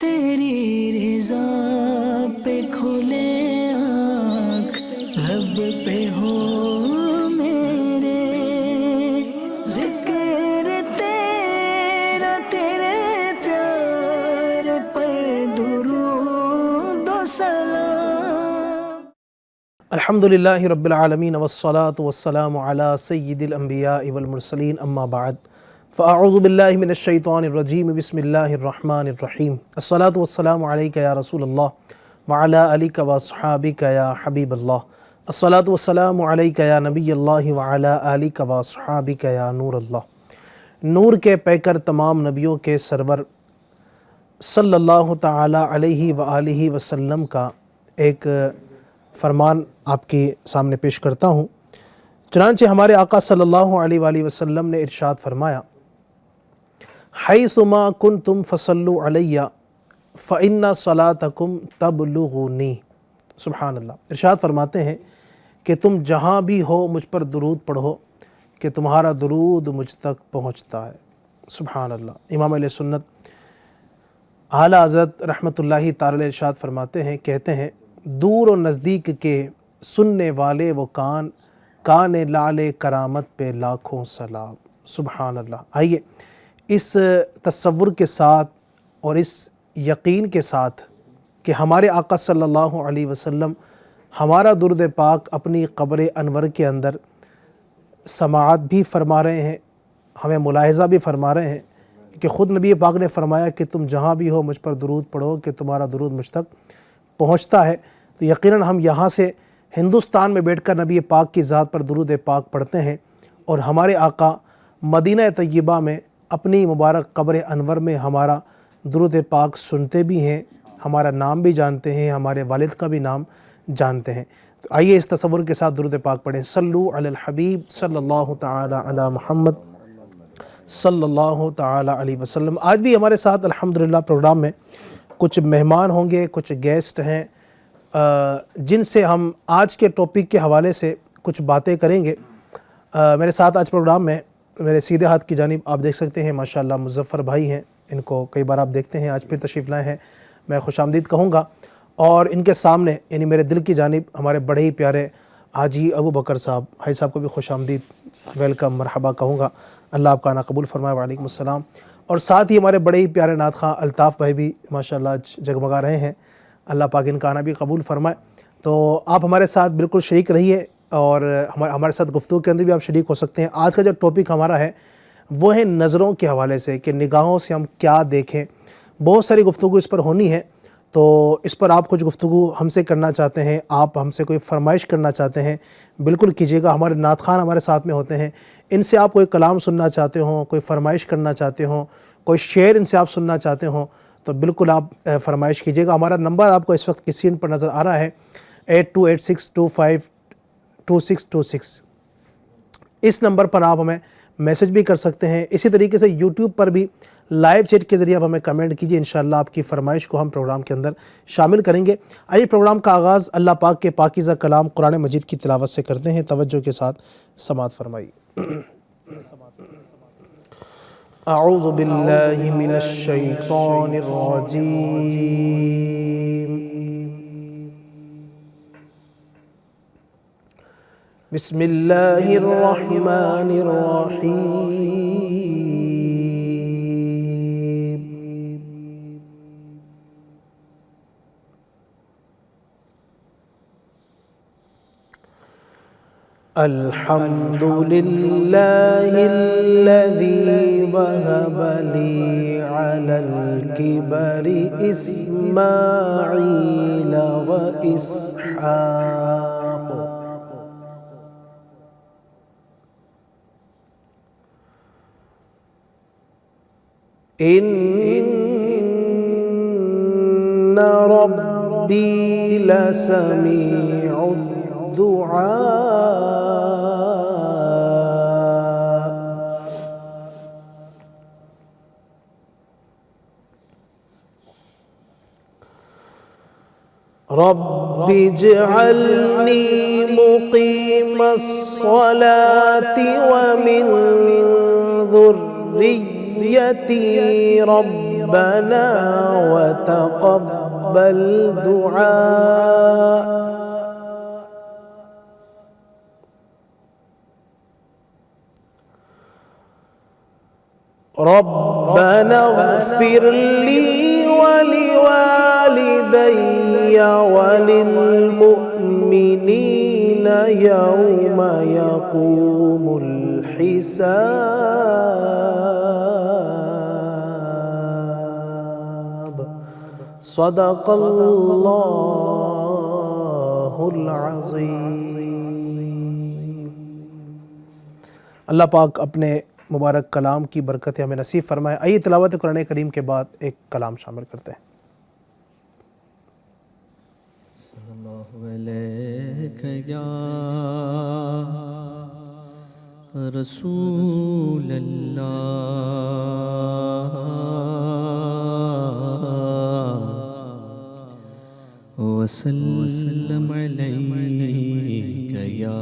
تیری رضا پہ کھلے آنکھ لب پہ ہو میرے، ذکر تیرا تیرے پیار پر درود و سلام۔ الحمدللہ رب العالمین والصلاة والسلام علی سید الانبیاء والمرسلین، اما بعد فاعوذ باللہ من الشیطان الرجیم، بسم اللہ الرحمن الرحیم۔ الصلاة والسلام علیک یا رسول اللہ وعلی آلک واصحابک یا حبیب اللہ۔ الصلاة والسلام علیک یا نبی اللہ وعلی آلک واصحابک یا نور اللہ۔ نور کے پیکر تمام نبیوں کے سرور صلی اللہ تعالی علیہ وآلہ وسلم کا ایک فرمان آپ کے سامنے پیش کرتا ہوں۔ چنانچہ ہمارے آقا صلی اللہ علیہ وآلہ وسلم نے ارشاد فرمایا، حیث ما کنتم فصلوا علی فإن صلاتکم تبلغنی۔ سبحان اللہ۔ ارشاد فرماتے ہیں کہ تم جہاں بھی ہو مجھ پر درود پڑھو کہ تمہارا درود مجھ تک پہنچتا ہے۔ سبحان اللہ۔ امام اہل سنت اعلیٰ حضرت رحمۃ اللہ تعالی ارشاد فرماتے ہیں، کہتے ہیں، دور و نزدیک کے سننے والے وہ کان لعل کرامت پہ لاکھوں سلام۔ سبحان اللہ۔ آئیے اس تصور کے ساتھ اور اس یقین کے ساتھ کہ ہمارے آقا صلی اللہ علیہ وسلم ہمارا درود پاک اپنی قبر انور کے اندر سماعت بھی فرما رہے ہیں، ہمیں ملاحظہ بھی فرما رہے ہیں کہ خود نبی پاک نے فرمایا کہ تم جہاں بھی ہو مجھ پر درود پڑھو کہ تمہارا درود مجھ تک پہنچتا ہے۔ تو یقیناً ہم یہاں سے ہندوستان میں بیٹھ کر نبی پاک کی ذات پر درود پاک پڑھتے ہیں، اور ہمارے آقا مدینہ طیبہ میں اپنی مبارک قبر انور میں ہمارا درود پاک سنتے بھی ہیں، ہمارا نام بھی جانتے ہیں، ہمارے والد کا بھی نام جانتے ہیں۔ تو آئیے اس تصور کے ساتھ درود پاک پڑھیں۔ صلو علی الحبیب صلی اللہ تعالی علی محمد صلی اللہ تعالی علیہ وسلم۔ آج بھی ہمارے ساتھ الحمدللہ پروگرام میں کچھ مہمان ہوں گے، کچھ گیسٹ ہیں جن سے ہم آج کے ٹاپک کے حوالے سے کچھ باتیں کریں گے۔ میرے ساتھ آج پروگرام میں میرے سیدھے ہاتھ کی جانب آپ دیکھ سکتے ہیں ماشاءاللہ مظفر بھائی ہیں، ان کو کئی بار آپ دیکھتے ہیں، آج پھر تشریف لائے ہیں، میں خوش آمدید کہوں گا۔ اور ان کے سامنے یعنی میرے دل کی جانب ہمارے بڑے ہی پیارے حاجی ابو بکر صاحب، حاجی صاحب کو بھی خوش آمدید، ویلکم، مرحبا کہوں گا، اللہ آپ کا آنا قبول فرمائے، وعلیکم السلام۔ اور ساتھ ہی ہمارے بڑے ہی پیارے نعت خواں الطاف بھائی بھی ماشاءاللہ آج جگمگا رہے ہیں، اللہ پاک ان کا آنا بھی قبول فرمائے۔ تو آپ ہمارے ساتھ بالکل شریک رہیے اور ہمارے ساتھ گفتگو کے اندر بھی آپ شریک ہو سکتے ہیں۔ آج کا جو ٹاپک ہمارا ہے وہ ہے نظروں کے حوالے سے، کہ نگاہوں سے ہم کیا دیکھیں۔ بہت ساری گفتگو اس پر ہونی ہے، تو اس پر آپ کچھ گفتگو ہم سے کرنا چاہتے ہیں، آپ ہم سے کوئی فرمائش کرنا چاہتے ہیں، بالکل کیجیے گا۔ ہمارے نعت خوان ہمارے ساتھ میں ہوتے ہیں، ان سے آپ کوئی کلام سننا چاہتے ہوں، کوئی فرمائش کرنا چاہتے ہوں، کوئی شعر ان سے آپ سننا چاہتے ہوں، تو بالکل آپ فرمائش کیجیے گا۔ ہمارا نمبر آپ کو اس وقت کی اسکرین پر نظر آ رہا ہے، 8286252626۔ اس نمبر پر آپ ہمیں میسج بھی کر سکتے ہیں۔ اسی طریقے سے یوٹیوب پر بھی لائیو چیٹ کے ذریعے آپ ہمیں کمنٹ کیجیے، انشاءاللہ آپ کی فرمائش کو ہم پروگرام کے اندر شامل کریں گے۔ آئیے پروگرام کا آغاز اللہ پاک کے پاکیزہ کلام قرآن مجید کی تلاوت سے کرتے ہیں، توجہ کے ساتھ سماعت فرمائیے۔ اعوذ باللہ من الشیطان الرجیم، بسم اللہ الرحمن الرحیم۔ الحمد للہ الذی وہب لی علی الکبر اسماعیل و اسحاق، ان ربی لسمیع الدعاء، رب اجعلنی مقیم الصلاة ومن ذریتی ربنا ربنا وتقبل دعاء. ربنا اغفر لي ولوالدي وللمؤمنين يوم يقوم الحساب. صدق اللہ العظیم. اللہ پاک اپنے مبارک کلام کی برکت ہمیں نصیب فرمائے. آئیے تلاوت قرآن کریم کے بعد ایک کلام شامل کرتے ہیں. صلی اللہ علیہ یا رسول اللہ وسلم علیک یا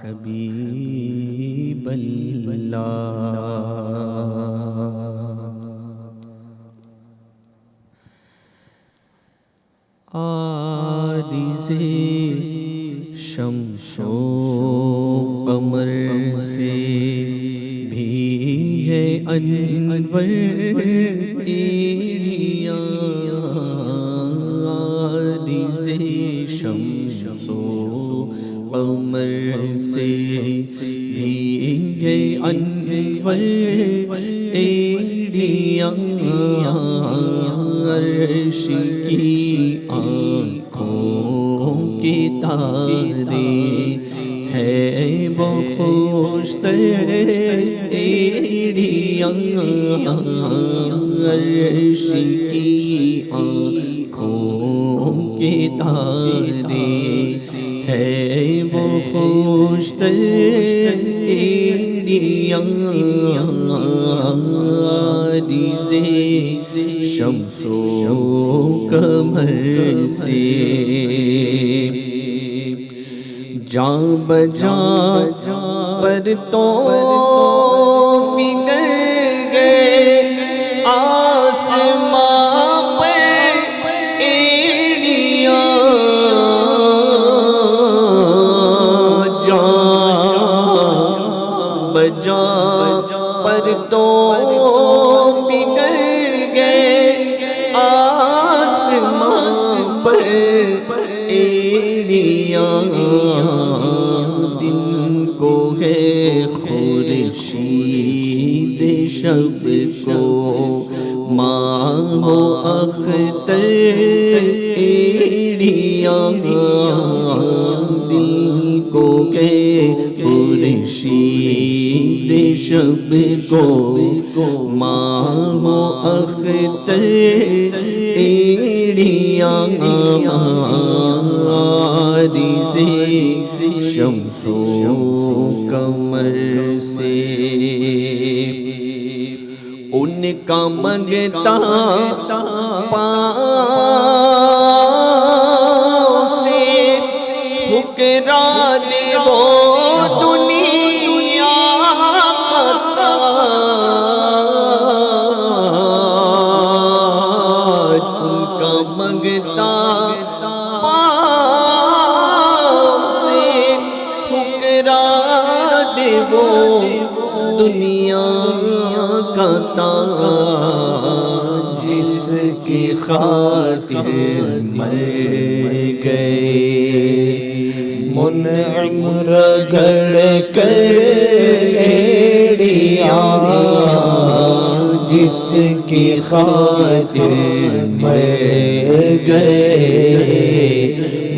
حبیب اللہ. عارض شمس و قمر سے بھی ہے انور ایریا. عارض شمس و قمر سے بھی ہے انور ایریا. عرش کی آنکھوں کے تارے ہے وہ خوشتر ایڑیاں. عرش کی آنکھوں کے تارے ہے وہ خوشتر ایڑیاں. عارض شمس و قمر سے جاں بجاں پر تو فکر گئے آسماں پر ایڑیاں. جاں بجاں پر تو خورشید شب کو ماہ و اختر ایڑیاں. دل کو کہ خورشید شب کو ماہ و اختر ایڑیاں. عارض شمس و قمر سے ان کا منگتا پاؤں سے ٹھکرا دے وہ دنیا کا تاج. ان کا منگتا وہ دنیا کا تاج. جس کی خاطر مر گئے منعم رگڑ کر ایڑیاں. جس کی خاطر مر گئے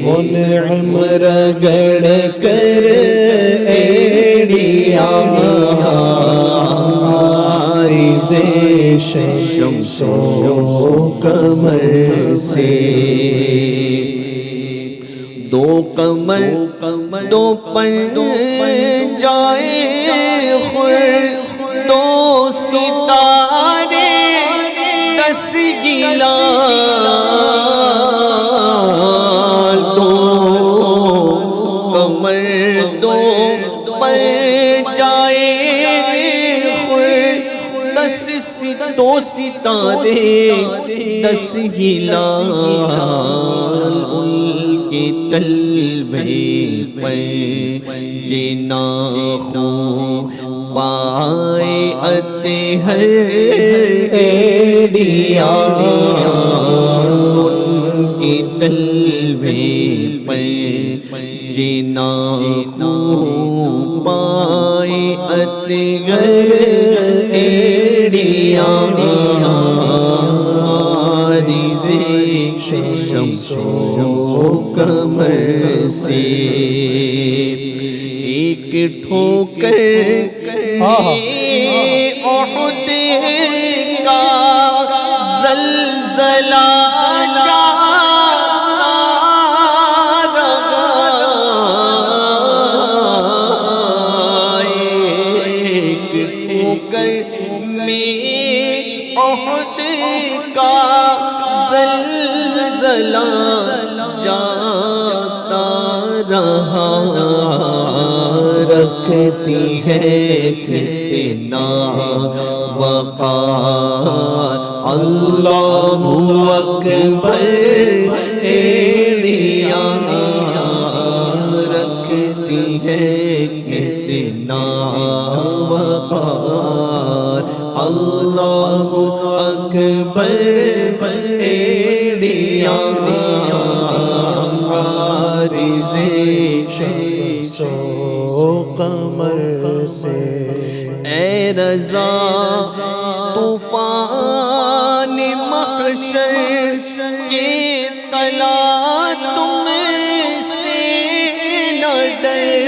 منعم رگڑ کر ایڑیاں. عارض شمس و قمر سے دو قمر دو پنجائے خور دو ستارے 10 گلا. دو قمر دو پنجائے خور 10 ستارے تارے 10 ہلال ان کے تلوے پہ جنا خوں پائے اطہر ایڑیاں ان کے تلوے پہ جنا خوں پائے اطہر ایڑیاں شمس و قمر سے ایک ٹھوکر احد کا زلزلہ جاتا رہا ایک ٹھوکر میں احد کا زلزلہ جاتا رہا رکھتی ہے کتنا وقار اللہ اکبر ایڑیاں رکھتی ہے کتنا وقار اللہ اکبر ایڑیاں عارض شمس و قمر سے اے رضا طوفان محشر کی طلا تم سے نہ ڈر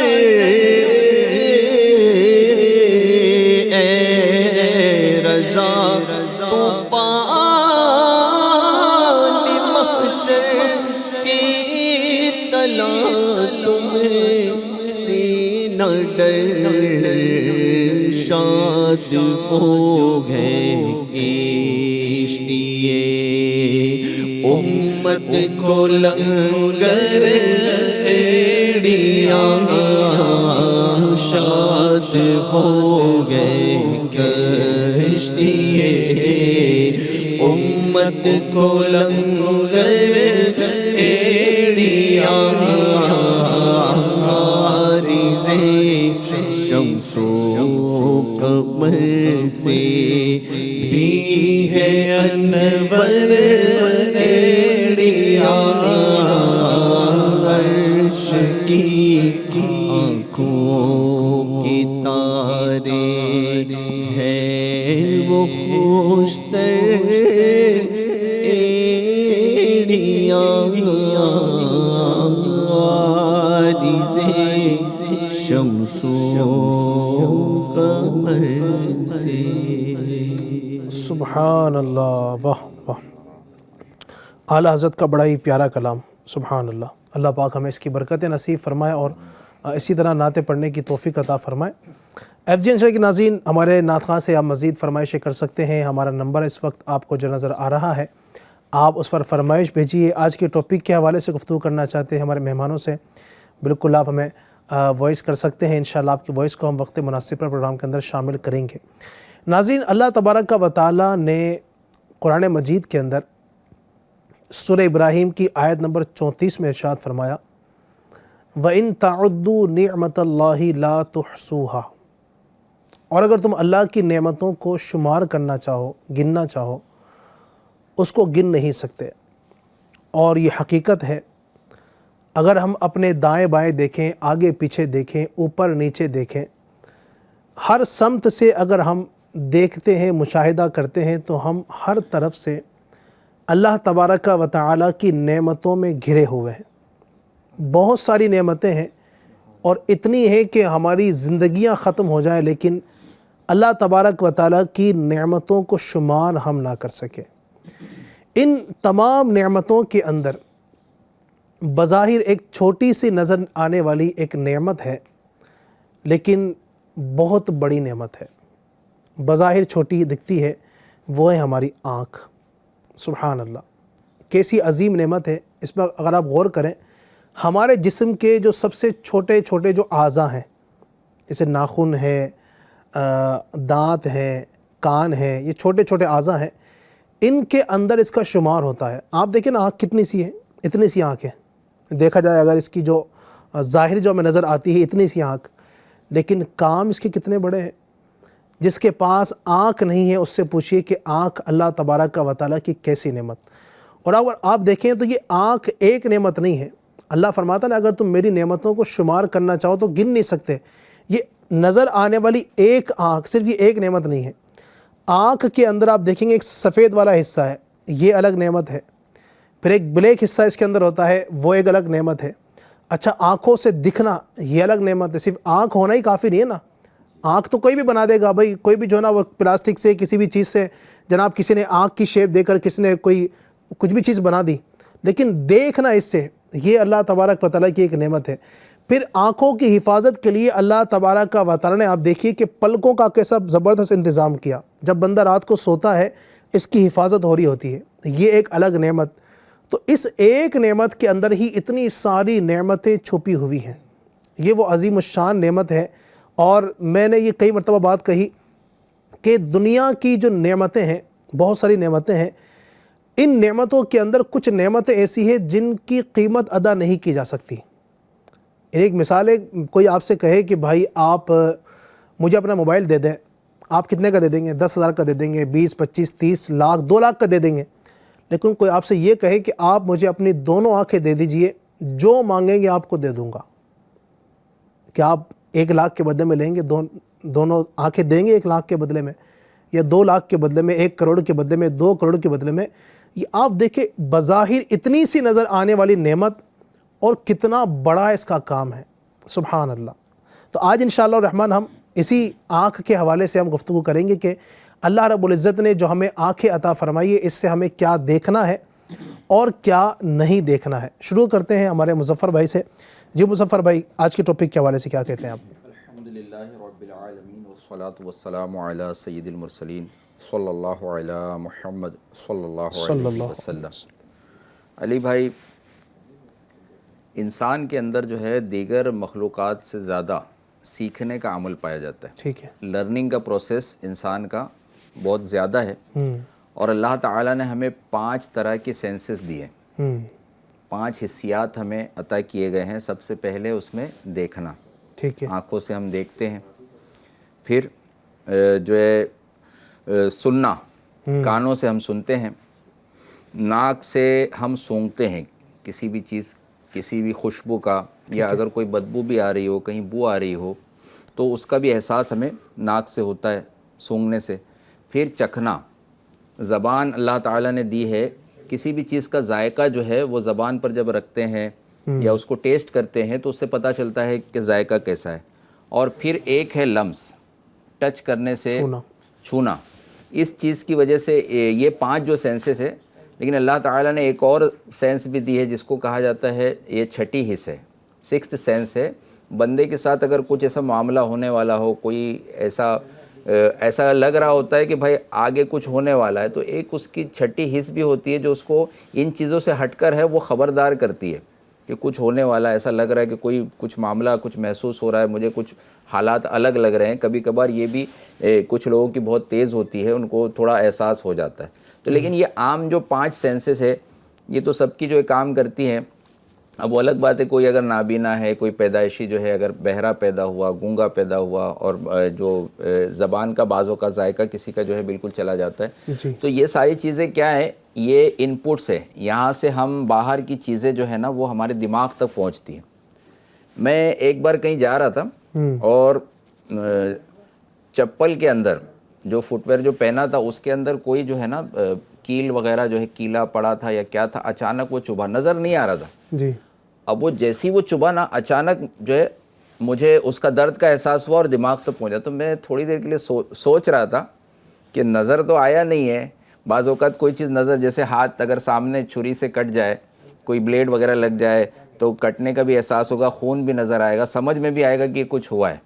اے رضا طوفان محشر کی طلا تم سے نہ ڈر شاد ہو گئے کشتیے امت کو لنگر ایڑیاں شاد ہو گئے کشتیے امت کو لنگر ایڑیاں عارض شمس و قمر سے بھی ہے انور ایڑیاں عرش کی آنکھوں کی تارے ہے وہ خوشتر ایڑیاں عارض شمس و قمر سے سبحان اللہ، واہ واہ، اعلیٰ حضرت کا بڑا ہی پیارا کلام، سبحان اللہ۔ اللہ پاک ہمیں اس کی برکتیں نصیب فرمائے اور اسی طرح نعتیں پڑھنے کی توفیق عطا فرمائے۔ ایف جی انشاء کے ناظرین، ہمارے نعت خواں سے آپ مزید فرمائشیں کر سکتے ہیں۔ ہمارا نمبر اس وقت آپ کو جو نظر آ رہا ہے، آپ اس پر فرمائش بھیجیے۔ آج کے ٹاپک کے حوالے سے گفتگو کرنا چاہتے ہیں ہمارے مہمانوں سے، بالکل آپ ہمیں وائس کر سکتے ہیں۔ انشاءاللہ آپ کی وائس کو ہم وقت مناسب پر پروگرام کے اندر شامل کریں گے۔ ناظرین، اللہ تبارک و تعالیٰ نے قرآن مجید کے اندر سورہ ابراہیم کی آیت نمبر 34 میں ارشاد فرمایا، وَإِن تَعُدُّوا نِعْمَةَ اللَّهِ لَا تُحْصُوهَا، اور اگر تم اللہ کی نعمتوں کو شمار کرنا چاہو، گننا چاہو، اس کو گن نہیں سکتے۔ اور یہ حقیقت ہے، اگر ہم اپنے دائیں بائیں دیکھیں، آگے پیچھے دیکھیں، اوپر نیچے دیکھیں، ہر سمت سے اگر ہم دیکھتے ہیں، مشاہدہ کرتے ہیں، تو ہم ہر طرف سے اللہ تبارک و تعالیٰ کی نعمتوں میں گھرے ہوئے ہیں۔ بہت ساری نعمتیں ہیں اور اتنی ہیں کہ ہماری زندگیاں ختم ہو جائیں، لیکن اللہ تبارک و تعالیٰ کی نعمتوں کو شمار ہم نہ کر سکیں۔ ان تمام نعمتوں کے اندر بظاہر ایک چھوٹی سی نظر آنے والی ایک نعمت ہے، لیکن بہت بڑی نعمت ہے۔ بظاہر چھوٹی دکھتی ہے، وہ ہے ہماری آنکھ۔ سبحان اللہ، کیسی عظیم نعمت ہے۔ اس پر اگر آپ غور کریں، ہمارے جسم کے جو سب سے چھوٹے چھوٹے جو اعضاء ہیں، جیسے ناخن ہے، دانت ہیں، کان ہیں، یہ چھوٹے چھوٹے اعضاء ہیں، ان کے اندر اس کا شمار ہوتا ہے۔ آپ دیکھیں نا آنکھ کتنی سی ہے، اتنی سی آنکھ ہے، دیکھا جائے اگر اس کی جو ظاہر جو ہمیں نظر آتی ہے اتنی سی آنکھ، لیکن کام اس کے کتنے بڑے ہیں۔ جس کے پاس آنکھ نہیں ہے اس سے پوچھئے کہ آنکھ اللہ تبارک و تعالیٰ کی کیسی نعمت۔ اور اگر آپ دیکھیں تو یہ آنکھ ایک نعمت نہیں ہے۔ اللہ فرماتا ہے اگر تم میری نعمتوں کو شمار کرنا چاہو تو گن نہیں سکتے۔ یہ نظر آنے والی ایک آنکھ، صرف یہ ایک نعمت نہیں ہے۔ آنکھ کے اندر آپ دیکھیں گے ایک سفید والا حصہ ہے، یہ الگ نعمت ہے۔ پھر ایک بلیک حصہ اس کے اندر ہوتا ہے، وہ ایک الگ نعمت ہے۔ اچھا آنکھوں سے دکھنا یہ الگ نعمت ہے۔ صرف آنکھ ہونا ہی کافی نہیں ہے نا، آنکھ تو کوئی بھی بنا دے گا بھائی، کوئی بھی جو ہے نا وہ پلاسٹک سے کسی بھی چیز سے جناب کسی نے آنکھ کی شیپ دے کر کسی نے کوئی کچھ بھی چیز بنا دی، لیکن دیکھنا اس سے یہ اللہ تبارک و تعالیٰ کی ایک نعمت ہے۔ پھر آنکھوں کی حفاظت کے لیے اللہ تبارک و تعالیٰ نے آپ دیکھیے کہ پلکوں کا کیسا زبردست انتظام کیا۔ جب بندہ رات کو سوتا ہے اس کی حفاظت ہو رہی ہوتی ہے، یہ ایک الگ نعمت۔ تو اس ایک نعمت کے اندر ہی اتنی ساری نعمتیں چھپی ہوئی ہیں، یہ وہ عظیم الشان نعمت ہے۔ اور میں نے یہ کئی مرتبہ بات کہی کہ دنیا کی جو نعمتیں ہیں، بہت ساری نعمتیں ہیں، ان نعمتوں کے اندر کچھ نعمتیں ایسی ہیں جن کی قیمت ادا نہیں کی جا سکتی۔ ایک مثال ہے، کوئی آپ سے کہے کہ بھائی آپ مجھے اپنا موبائل دے دیں، آپ کتنے کا دے دیں گے؟ 10,000 کا دے دیں گے، 20, 25, 30 لاکھ 2 لاکھ کا دے دیں گے۔ لیکن کوئی آپ سے یہ کہے کہ آپ مجھے اپنی دونوں آنکھیں دے دیجئے، جو مانگیں گے آپ کو دے دوں گا، کہ آپ 1 لاکھ کے بدلے میں لیں گے، دونوں آنکھیں دیں گے 1 لاکھ کے بدلے میں، یا 2 لاکھ کے بدلے میں، 1 کروڑ کے بدلے میں، 2 کروڑ کے بدلے میں؟ یہ آپ دیکھیں بظاہر اتنی سی نظر آنے والی نعمت اور کتنا بڑا اس کا کام ہے، سبحان اللہ۔ تو آج انشاءاللہ الرحمن ہم اسی آنکھ کے حوالے سے ہم گفتگو کریں گے کہ اللہ رب العزت نے جو ہمیں آنکھیں عطا فرمائی ہے اس سے ہمیں کیا دیکھنا ہے اور کیا نہیں دیکھنا ہے۔ شروع کرتے ہیں ہمارے مظفر بھائی سے۔ جی مظفر بھائی، آج کے ٹاپک کے حوالے سے کیا کہتے ہیں آپ؟ الحمدللہ رب العالمین والصلاة والسلام علی سید المرسلین صلی اللہ علی محمد صلی اللہ علیہ وسلم۔ علی بھائی، انسان کے اندر جو ہے دیگر مخلوقات سے زیادہ سیکھنے کا عمل پایا جاتا ہے۔ ٹھیک ہے۔ لرننگ کا پروسیس انسان کا بہت زیادہ ہے، اور اللہ تعالیٰ نے ہمیں 5 طرح کے سینسز دیے، 5 حسیات ہمیں عطا کیے گئے ہیں۔ سب سے پہلے اس میں دیکھنا، ٹھیک ہے، آنکھوں سے ہم دیکھتے ہیں۔ پھر جو ہے سننا، کانوں سے ہم سنتے ہیں۔ ناک سے ہم سونگھتے ہیں کسی بھی چیز، کسی بھی خوشبو کا، یا اگر کوئی بدبو بھی آ رہی ہو، کہیں بو آ رہی ہو تو اس کا بھی احساس ہمیں ناک سے ہوتا ہے، سونگھنے سے۔ پھر چکھنا، زبان اللہ تعالیٰ نے دی ہے، کسی بھی چیز کا ذائقہ جو ہے وہ زبان پر جب رکھتے ہیں یا اس کو ٹیسٹ کرتے ہیں تو اس سے پتہ چلتا ہے کہ ذائقہ کیسا ہے۔ اور پھر ایک ہے لمس، ٹچ کرنے سے چھونا۔ اس چیز کی وجہ سے یہ 5 جو سینسز ہے، لیکن اللہ تعالیٰ نے ایک اور سینس بھی دی ہے جس کو کہا جاتا ہے یہ 6ٹھی حص ہے، 6th سینس ہے۔ بندے کے ساتھ اگر کچھ ایسا معاملہ ہونے والا ہو، کوئی ایسا لگ رہا ہوتا ہے کہ بھائی آگے کچھ ہونے والا ہے، تو ایک اس کی 6ٹھی حص بھی ہوتی ہے جو اس کو ان چیزوں سے ہٹ کر ہے وہ خبردار کرتی ہے کہ کچھ ہونے والا ہے، ایسا لگ رہا ہے کہ کوئی کچھ معاملہ کچھ محسوس ہو رہا ہے، مجھے کچھ حالات الگ لگ رہے ہیں۔ کبھی کبھار یہ بھی کچھ لوگوں کی بہت تیز ہوتی ہے، ان کو تھوڑا احساس ہو جاتا ہے۔ تو لیکن یہ عام جو 5 سینسز ہے یہ تو سب کی جو کام کرتی ہیں۔ اب وہ الگ بات ہے، کوئی اگر نابینا ہے، کوئی پیدائشی جو ہے اگر بہرا پیدا ہوا، گونگا پیدا ہوا، اور جو زبان کا بعضوں کا ذائقہ کسی کا جو ہے بالکل چلا جاتا ہے، تو یہ ساری چیزیں کیا ہے، یہ ان پٹس ہے، یہاں سے ہم باہر کی چیزیں جو ہے نا وہ ہمارے دماغ تک پہنچتی ہیں۔ میں ایک بار کہیں جا رہا تھا اور چپل کے اندر جو فٹ ویئر جو پہنا تھا اس کے اندر کوئی جو ہے نا کیل وغیرہ جو ہے کیلا پڑا تھا یا کیا تھا، اچانک وہ چبھا، نظر نہیں آ رہا تھا جی۔ اب وہ جیسی وہ چبھا نا، اچانک جو ہے مجھے اس کا درد کا احساس ہوا اور دماغ تک پہنچا۔ تو میں تھوڑی دیر کے لیے سوچ رہا تھا کہ نظر تو آیا نہیں ہے، بعض اوقات کوئی چیز نظر، جیسے ہاتھ اگر سامنے چھری سے کٹ جائے، کوئی بلیڈ وغیرہ لگ جائے تو کٹنے کا بھی احساس ہوگا، خون بھی نظر آئے گا، سمجھ میں بھی آئے گا کہ کچھ ہوا ہے،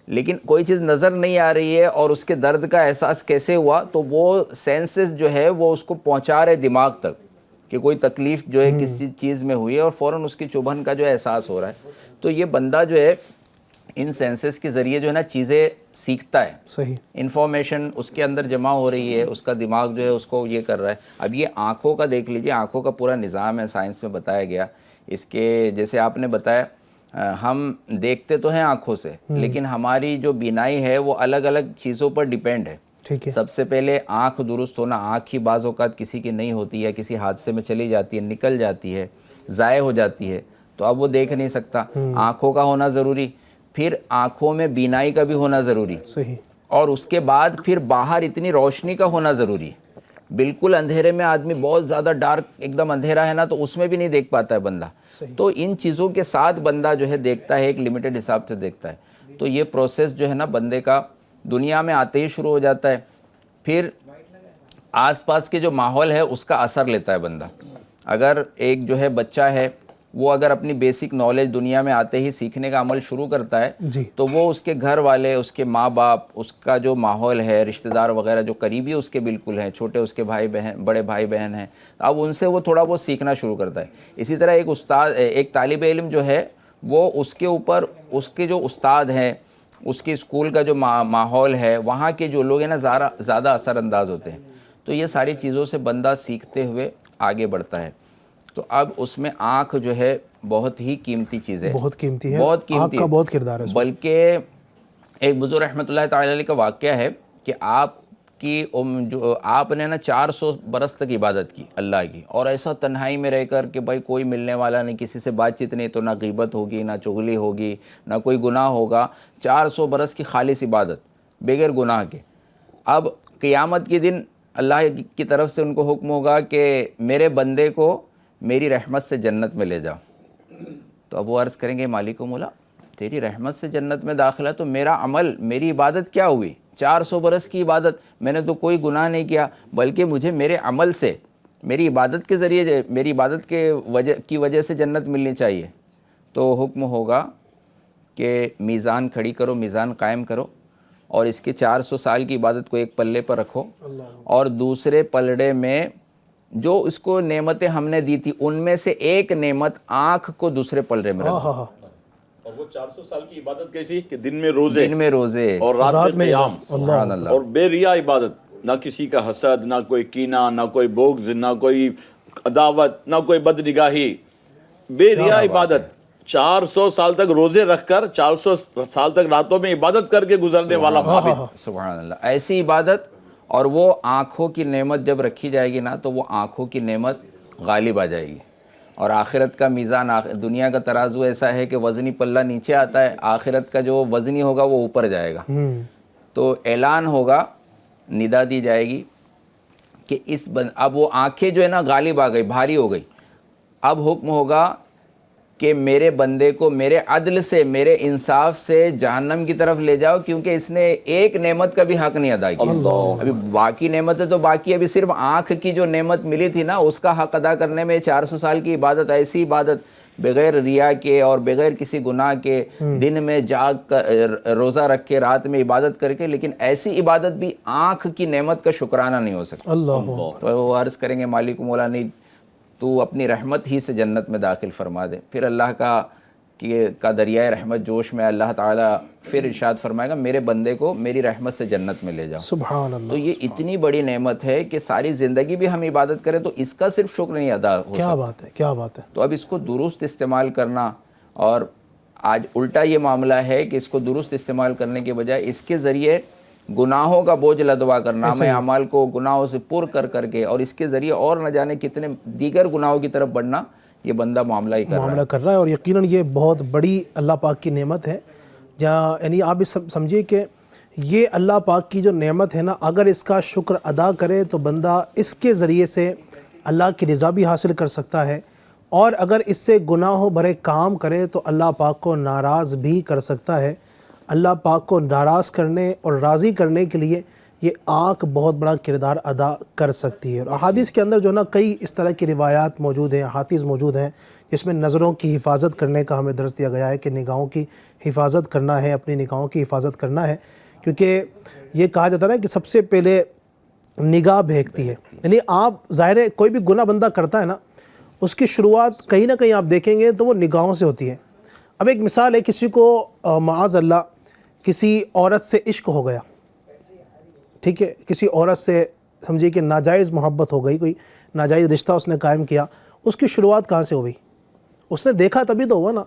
لیکن کوئی چیز نظر نہیں آ رہی ہے اور اس کے درد کا احساس کیسے ہوا؟ تو وہ سینسز جو ہے وہ اس کو پہنچا رہے دماغ تک کہ کوئی تکلیف جو ہے کسی چیز میں ہوئی ہے، اور فوراً اس کی چبھن کا جو احساس ہو رہا ہے۔ تو یہ بندہ جو ہے ان سینسز کے ذریعے جو ہے نا چیزیں سیکھتا ہے، صحیح، انفارمیشن اس کے اندر جمع ہو رہی ہے، اس کا دماغ جو ہے اس کو یہ کر رہا ہے۔ اب یہ آنکھوں کا دیکھ لیجئے، آنکھوں کا پورا نظام ہے، سائنس میں بتایا گیا اس کے، جیسے آپ نے بتایا ہم دیکھتے تو ہیں آنکھوں سے، لیکن ہماری جو بینائی ہے وہ الگ الگ چیزوں پر ڈیپینڈ ہے۔ ٹھیک ہے، سب سے پہلے آنکھ درست ہونا، آنکھ ہی بعض اوقات کسی کی نہیں ہوتی ہے، کسی حادثے میں چلی جاتی ہے، نکل جاتی ہے، ضائع ہو جاتی ہے، تو اب وہ دیکھ نہیں سکتا، آنکھوں کا ہونا ضروری، پھر آنکھوں میں بینائی کا بھی ہونا ضروری، صحیح، اور اس کے بعد پھر باہر اتنی روشنی کا ہونا ضروری ہے۔ بالکل اندھیرے میں آدمی بہت زیادہ ڈارک ایک دم اندھیرا ہے نا تو اس میں بھی نہیں دیکھ پاتا ہے بندہ، تو ان چیزوں کے ساتھ بندہ جو ہے دیکھتا ہے، ایک لمیٹڈ حساب سے دیکھتا ہے۔ تو یہ پروسیس جو ہے نا بندے کا دنیا میں آتے ہی شروع ہو جاتا ہے، پھر آس پاس کے جو ماحول ہے اس کا اثر لیتا ہے بندہ۔ اگر ایک جو ہے بچہ ہے وہ اگر اپنی بیسک نالج دنیا میں آتے ہی سیکھنے کا عمل شروع کرتا ہے جی، تو وہ اس کے گھر والے، اس کے ماں باپ، اس کا جو ماحول ہے، رشتہ دار وغیرہ جو قریبی اس کے بالکل ہیں، چھوٹے اس کے بھائی بہن، بڑے بھائی بہن ہیں، اب ان سے وہ تھوڑا بہت سیکھنا شروع کرتا ہے۔ اسی طرح ایک استاد، ایک طالب علم جو ہے وہ اس کے اوپر اس کے جو استاد ہیں، اس کے اسکول کا جو ماحول ہے، وہاں کے جو لوگ ہیں نا زیادہ اثر انداز ہوتے ہیں۔ تو یہ ساری چیزوں سے بندہ سیکھتے ہوئے آگے بڑھتا ہے۔ تو اب اس میں آنکھ جو ہے بہت ہی قیمتی چیز ہے، بہت قیمتی ہے، بہت قیمتی آنکھ کا بہت کردار ہے اس میں۔ بلکہ ایک بزرگ رحمۃ اللہ تعالی علیہ کا واقعہ ہے کہ آپ کی جو آپ نے نا 400 برس تک عبادت کی اللہ کی، اور ایسا تنہائی میں رہ کر کہ بھائی کوئی ملنے والا نہیں، کسی سے بات چیت نہیں، تو نہ غیبت ہوگی، نہ چغلی ہوگی، نہ کوئی گناہ ہوگا، 400 برس کی خالص عبادت بغیر گناہ کے۔ اب قیامت کے دن اللہ کی طرف سے ان کو حکم ہوگا کہ میرے بندے کو میری رحمت سے جنت میں لے جاؤ۔ تو اب وہ عرض کریں گے مالک و مولا تیری رحمت سے جنت میں داخلہ، تو میرا عمل، میری عبادت کیا ہوئی؟ 400 برس کی عبادت، میں نے تو کوئی گناہ نہیں کیا، بلکہ مجھے میرے عمل سے، میری عبادت کے ذریعے، میری عبادت کی وجہ سے جنت ملنی چاہیے۔ تو حکم ہوگا کہ میزان کھڑی کرو، میزان قائم کرو، اور اس کے 400 سال کی عبادت کو ایک پلے پر رکھو، اور دوسرے پلڑے میں جو اس کو نعمتیں ہم نے دی تھی ان میں سے ایک نعمت آنکھ کو دوسرے پلڑے میں رکھو۔ اور وہ 400 سال کی عبادت کیسی کہ دن میں روزے اور رات میں قیام، سبحان اللہ، اور بے ریا عبادت، نہ کسی کا حسد، نہ کوئی کینہ، نہ کوئی بغض، نہ کوئی عداوت، نہ کوئی بد نگاہی، بے ریا عبادت۔ 400 سال تک روزے رکھ کر 400 سال تک راتوں میں عبادت کر کے گزرنے والا عابد۔ سبحان اللہ، ایسی عبادت، اور وہ آنکھوں کی نعمت جب رکھی جائے گی نا تو وہ آنکھوں کی نعمت غالب آ جائے گی، اور آخرت کا میزان، دنیا کا ترازو ایسا ہے کہ وزنی پلہ نیچے آتا ہے، آخرت کا جو وزنی ہوگا وہ اوپر جائے گا۔ تو اعلان ہوگا، ندا دی جائے گی کہ اب وہ آنکھیں جو ہے نا غالب آ گئی، بھاری ہو گئی، اب حکم ہوگا کہ میرے بندے کو میرے عدل سے، میرے انصاف سے جہنم کی طرف لے جاؤ، کیونکہ اس نے ایک نعمت کا بھی حق نہیں ادا کیا۔ ابھی باقی نعمتیں تو باقی، ابھی صرف آنکھ کی جو نعمت ملی تھی نا اس کا حق ادا کرنے میں 400 سال کی عبادت، ایسی عبادت بغیر ریا کے اور بغیر کسی گناہ کے، دن میں جاگ کر، روزہ رکھ کے، رات میں عبادت کر کے، لیکن ایسی عبادت بھی آنکھ کی نعمت کا شکرانہ نہیں ہو سکتا۔ تو وہ عرض کریں گے مالک مولا نہیں، تو اپنی رحمت ہی سے جنت میں داخل فرما دے۔ پھر اللہ کا دریائے رحمت جوش میں اللہ تعالیٰ پھر ارشاد فرمائے گا میرے بندے کو میری رحمت سے جنت میں لے جاؤ۔ سبحان اللہ۔ تو یہ اتنی بڑی نعمت ہے کہ ساری زندگی بھی ہم عبادت کریں تو اس کا صرف شکر نہیں ادا ہو سکتا۔ کیا بات ہے، کیا بات ہے۔ تو اب اس کو درست استعمال کرنا، اور آج الٹا یہ معاملہ ہے کہ اس کو درست استعمال کرنے کے بجائے اس کے ذریعے گناہوں کا بوجھ لدوا کرنا، میں اعمال کو گناہوں سے پر کر کے، اور اس کے ذریعے اور نہ جانے کتنے دیگر گناہوں کی طرف بڑھنا، یہ بندہ معاملہ ہی کر رہا ہے۔ اور یقیناً یہ بہت بڑی اللہ پاک کی نعمت ہے، یعنی آپ بھی سمجھیے کہ یہ اللہ پاک کی جو نعمت ہے نا، اگر اس کا شکر ادا کرے تو بندہ اس کے ذریعے سے اللہ کی رضا بھی حاصل کر سکتا ہے، اور اگر اس سے گناہوں بھرے کام کرے تو اللہ پاک کو ناراض بھی کر سکتا ہے۔ اللہ پاک کو ناراض کرنے اور راضی کرنے کے لیے یہ آنکھ بہت بڑا کردار ادا کر سکتی ہے۔ اور احادیث کے اندر جو نا کئی اس طرح کی روایات موجود ہیں، احادیث موجود ہیں جس میں نظروں کی حفاظت کرنے کا ہمیں درس دیا گیا ہے کہ نگاہوں کی حفاظت کرنا ہے، اپنی نگاہوں کی حفاظت کرنا ہے، کیونکہ یہ کہا جاتا ہے نا کہ سب سے پہلے نگاہ بہکتی ہے۔ یعنی آپ ظاہر ہے کوئی بھی گناہ بندہ کرتا ہے نا، اس کی شروعات کہیں نہ کہیں آپ دیکھیں گے تو وہ نگاہوں سے ہوتی ہے۔ اب ایک مثال ہے، کسی کو معاذ اللہ کسی عورت سے عشق ہو گیا، ٹھیک ہے، کسی عورت سے سمجھیے کہ ناجائز محبت ہو گئی، کوئی ناجائز رشتہ اس نے قائم کیا. اس کی شروعات کہاں سے ہوئی؟ اس نے دیکھا تبھی تو ہوا نا.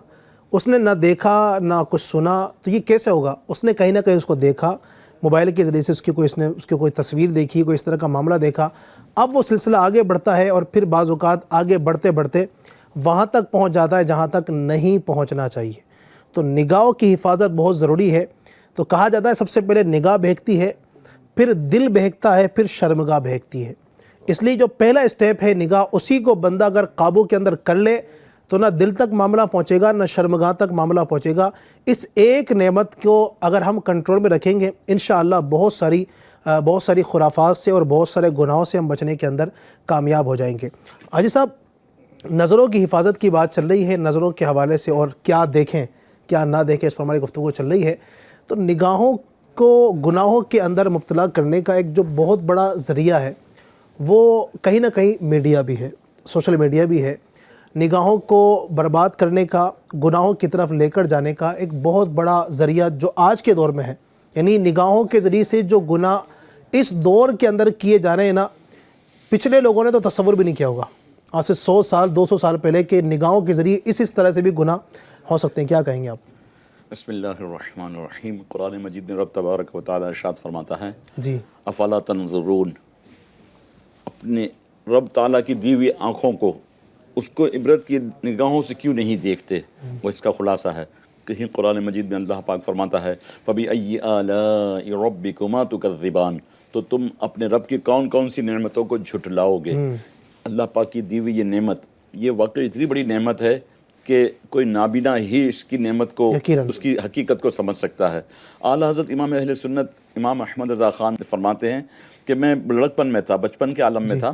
اس نے نہ دیکھا نہ کچھ سنا، تو یہ کیسے ہوگا؟ اس نے کہیں نہ کہیں اس کو دیکھا، موبائل کے ذریعے سے اس کی کوئی تصویر دیکھی، کوئی اس طرح کا معاملہ دیکھا. اب وہ سلسلہ آگے بڑھتا ہے اور پھر بعض اوقات آگے بڑھتے بڑھتے وہاں تک پہنچ جاتا ہے جہاں تک نہیں پہنچنا چاہیے. تو نگاہوں کی حفاظت بہت ضروری ہے. تو کہا جاتا ہے سب سے پہلے نگاہ بہکتی ہے، پھر دل بہکتا ہے، پھر شرمگاہ بہکتی ہے. اس لیے جو پہلا اسٹیپ ہے نگاہ، اسی کو بندہ اگر قابو کے اندر کر لے تو نہ دل تک معاملہ پہنچے گا، نہ شرمگاہ تک معاملہ پہنچے گا. اس ایک نعمت کو اگر ہم کنٹرول میں رکھیں گے، انشاءاللہ بہت ساری خرافات سے اور بہت سارے گناہوں سے ہم بچنے کے اندر کامیاب ہو جائیں گے. حاجی صاحب، نظروں کی حفاظت کی بات چل رہی ہے، نظروں کے حوالے سے اور کیا دیکھیں کیا نہ دیکھیں اس پر ہماری گفتگو چل رہی ہے. تو نگاہوں کو گناہوں کے اندر مبتلا کرنے کا ایک جو بہت بڑا ذریعہ ہے وہ کہیں نہ کہیں میڈیا بھی ہے، سوشل میڈیا بھی ہے. نگاہوں کو برباد کرنے کا، گناہوں کی طرف لے کر جانے کا ایک بہت بڑا ذریعہ جو آج کے دور میں ہے. یعنی نگاہوں کے ذریعے سے جو گناہ اس دور کے اندر کیے جا رہے ہیں نا، پچھلے لوگوں نے تو تصور بھی نہیں کیا ہوگا آج سے 100 سال 200 سال پہلے کہ نگاہوں کے ذریعے اس طرح سے بھی گناہ ہو سکتے ہیں. کیا کہیں گے آپ؟ بسم اللہ الرحمن الرحیم. قرآن مجید میں رب تبارک و تعالی ارشاد فرماتا ہے، جی افلا تنظرون، اپنے رب تعالیٰ کی دی ہوئی آنکھوں کو، اس کو عبرت کی نگاہوں سے کیوں نہیں دیکھتے؟ وہ اس کا خلاصہ ہے. کہیں قرآن مجید میں اللہ پاک فرماتا ہے فَبِأَيِّ آلَاءِ رَبِّكُمَا تُكَذِّبَانِ، تو تم اپنے رب کی کون کون سی نعمتوں کو جھٹلاؤ گے. اللہ پاک کی دی ہوئی یہ نعمت، یہ واقعی اتنی بڑی نعمت ہے کہ کوئی نابینا ہی اس کی نعمت کو، اس کی حقیقت کو سمجھ سکتا ہے. اعلیٰ حضرت امام اہل سنت امام احمد رضا خان فرماتے ہیں کہ میں لڑکپن میں تھا، بچپن کے عالم میں تھا،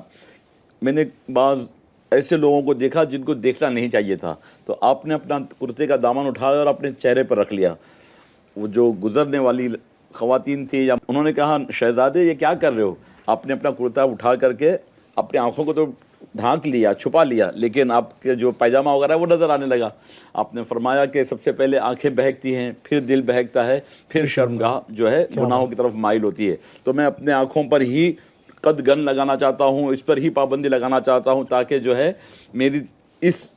میں نے بعض ایسے لوگوں کو دیکھا جن کو دیکھنا نہیں چاہیے تھا. تو آپ نے اپنا کرتے کا دامن اٹھایا اور اپنے چہرے پر رکھ لیا. وہ جو گزرنے والی خواتین تھی، یا انہوں نے کہا شہزادے یہ کیا کر رہے ہو؟ آپ نے اپنا کرتا اٹھا کر کے اپنے آنکھوں کو تو ڈھانک لیا، چھپا لیا، لیکن آپ کے جو پائجامہ وغیرہ ہے وہ نظر آنے لگا. آپ نے فرمایا کہ سب سے پہلے آنکھیں بہکتی ہیں، پھر دل بہکتا ہے، پھر شرمگاہ جو ہے گناہوں کی طرف مائل ہوتی ہے. تو میں اپنے آنکھوں پر ہی قد گن لگانا چاہتا ہوں، اس پر ہی پابندی لگانا چاہتا ہوں تاکہ جو ہے میری اس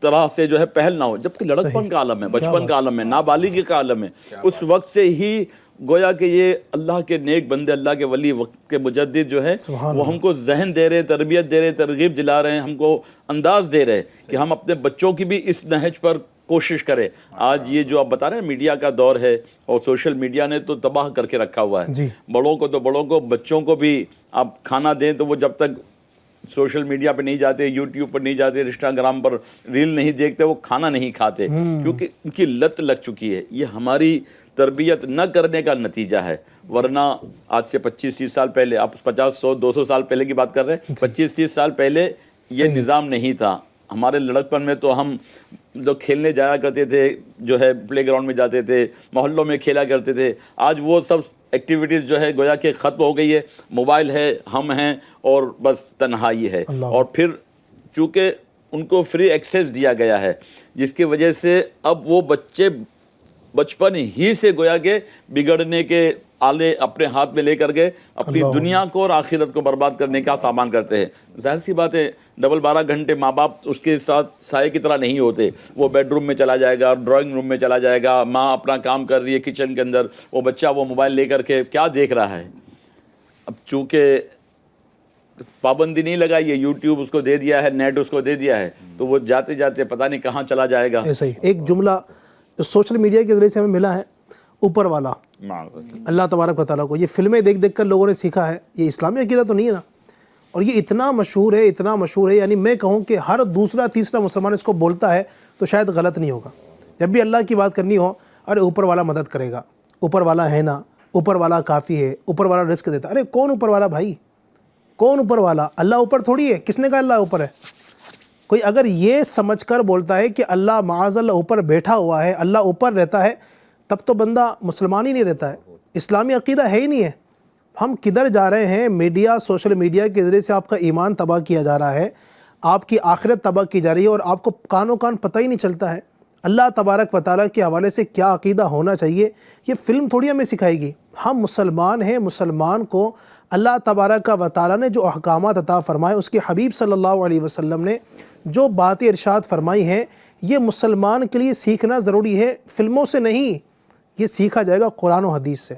طرح سے جو ہے پہل نہ ہو. جبکہ لڑکپن کا عالم ہے، بچپن کا عالم ہے، نابالغی کا عالم ہے. اس وقت سے ہی گویا کہ یہ اللہ کے نیک بندے، اللہ کے ولی، وقت کے مجدد جو ہے وہ ہم کو ذہن دے رہے، تربیت دے رہے، ترغیب دلا رہے ہیں، ہم کو انداز دے رہے کہ ہم اپنے بچوں کی بھی اس نہج پر کوشش کریں. آج یہ جو آپ بتا رہے ہیں میڈیا کا دور ہے، اور سوشل میڈیا نے تو تباہ کر کے رکھا ہوا ہے. بڑوں کو تو بڑوں کو، بچوں کو بھی آپ کھانا دیں تو وہ جب تک سوشل میڈیا پہ نہیں جاتے، یوٹیوب پر نہیں جاتے، انسٹاگرام پر ریل نہیں دیکھتے، وہ کھانا نہیں کھاتے، کیونکہ ان کی لت لگ چکی ہے. یہ ہماری تربیت نہ کرنے کا نتیجہ ہے. ورنہ آج سے 25-30 سال پہلے، آپ 50-100-200 سال پہلے کی بات کر رہے ہیں، 25-30 سال پہلے یہ نظام نہیں تھا. ہمارے لڑکپن میں تو ہم جو کھیلنے جایا کرتے تھے، جو ہے پلے گراؤنڈ میں جاتے تھے، محلوں میں کھیلا کرتے تھے. آج وہ سب ایکٹیویٹیز جو ہے گویا کہ ختم ہو گئی ہے. موبائل ہے، ہم ہیں، اور بس تنہائی ہے. اور پھر چونکہ ان کو فری ایکسیس دیا گیا ہے، جس کی وجہ سے اب وہ بچے بچپن ہی سے گویا کہ بگڑنے کے آلے اپنے ہاتھ میں لے کر کے اپنی دنیا کو اور آخرت کو برباد کرنے کا سامان کرتے ہیں. ظاہر سی بات ہے، 12 گھنٹے ماں باپ اس کے ساتھ سائے کی طرح نہیں ہوتے. وہ بیڈ روم میں چلا جائے گا، ڈرائنگ روم میں چلا جائے گا، ماں اپنا کام کر رہی ہے کچن کے اندر، وہ بچہ وہ موبائل لے کر کے کیا دیکھ رہا ہے. اب چونکہ پابندی نہیں لگائی ہے، یوٹیوب اس کو دے دیا ہے، نیٹ اس کو دے دیا ہے، تو وہ جاتے جاتے پتہ نہیں کہاں چلا جائے گا. ایسا ہی ایک جملہ جو سوشل میڈیا کے ذریعے سے ہمیں ملا ہے، اوپر والا، اللہ تبارک و تعالیٰ کو. یہ فلمیں دیکھ دیکھ کر لوگوں نے سیکھا ہے. یہ اسلامی عقیدہ تو نہیں ہے نا. اور یہ اتنا مشہور ہے، اتنا مشہور ہے، یعنی میں کہوں کہ ہر دوسرا تیسرا مسلمان اس کو بولتا ہے تو شاید غلط نہیں ہوگا. جب بھی اللہ کی بات کرنی ہو، ارے اوپر والا مدد کرے گا، اوپر والا ہے نا، اوپر والا کافی ہے، اوپر والا رزق دیتا. ارے کون اوپر والا بھائی؟ کون اوپر والا؟ اللہ اوپر تھوڑی ہے. کس نے کہا اللہ اوپر ہے؟ کوئی اگر یہ سمجھ کر بولتا ہے کہ اللہ معاذ اللہ اوپر بیٹھا ہوا ہے، اللہ اوپر رہتا ہے، تب تو بندہ مسلمان ہی نہیں رہتا ہے، اسلامی عقیدہ ہے ہی نہیں ہے. ہم کدھر جا رہے ہیں؟ میڈیا، سوشل میڈیا کے ذریعے سے آپ کا ایمان تباہ کیا جا رہا ہے، آپ کی آخرت تباہ کی جا رہی ہے، اور آپ کو کانوں کان پتہ ہی نہیں چلتا ہے. اللہ تبارک و تعالیٰ کے حوالے سے کیا عقیدہ ہونا چاہیے، یہ فلم تھوڑی ہمیں سکھائے گی. ہم مسلمان ہیں، مسلمان کو اللہ تبارک و تعالیٰ نے جو احکامات عطا فرمائے، اس کے حبیب صلی اللہ علیہ وسلم نے جو باتیں ارشاد فرمائی ہیں، یہ مسلمان کے لیے سیکھنا ضروری ہے، فلموں سے نہیں، یہ سیکھا جائے گا قرآن و حدیث سے.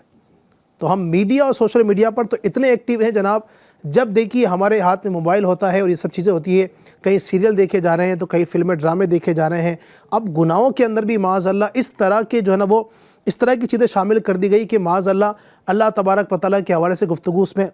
تو ہم میڈیا اور سوشل میڈیا پر تو اتنے ایکٹیو ہیں جناب، جب دیکھیے ہمارے ہاتھ میں موبائل ہوتا ہے اور یہ سب چیزیں ہوتی ہے، کہیں سیریل دیکھے جا رہے ہیں تو کہیں فلمیں ڈرامے دیکھے جا رہے ہیں. اب گناہوں کے اندر بھی معاذ اللہ اس طرح کے جو ہے نا وہ اس طرح کی چیزیں شامل کر دی گئی کہ معاذ اللہ تبارک و تعالیٰ کے حوالے سے گفتگو اس میں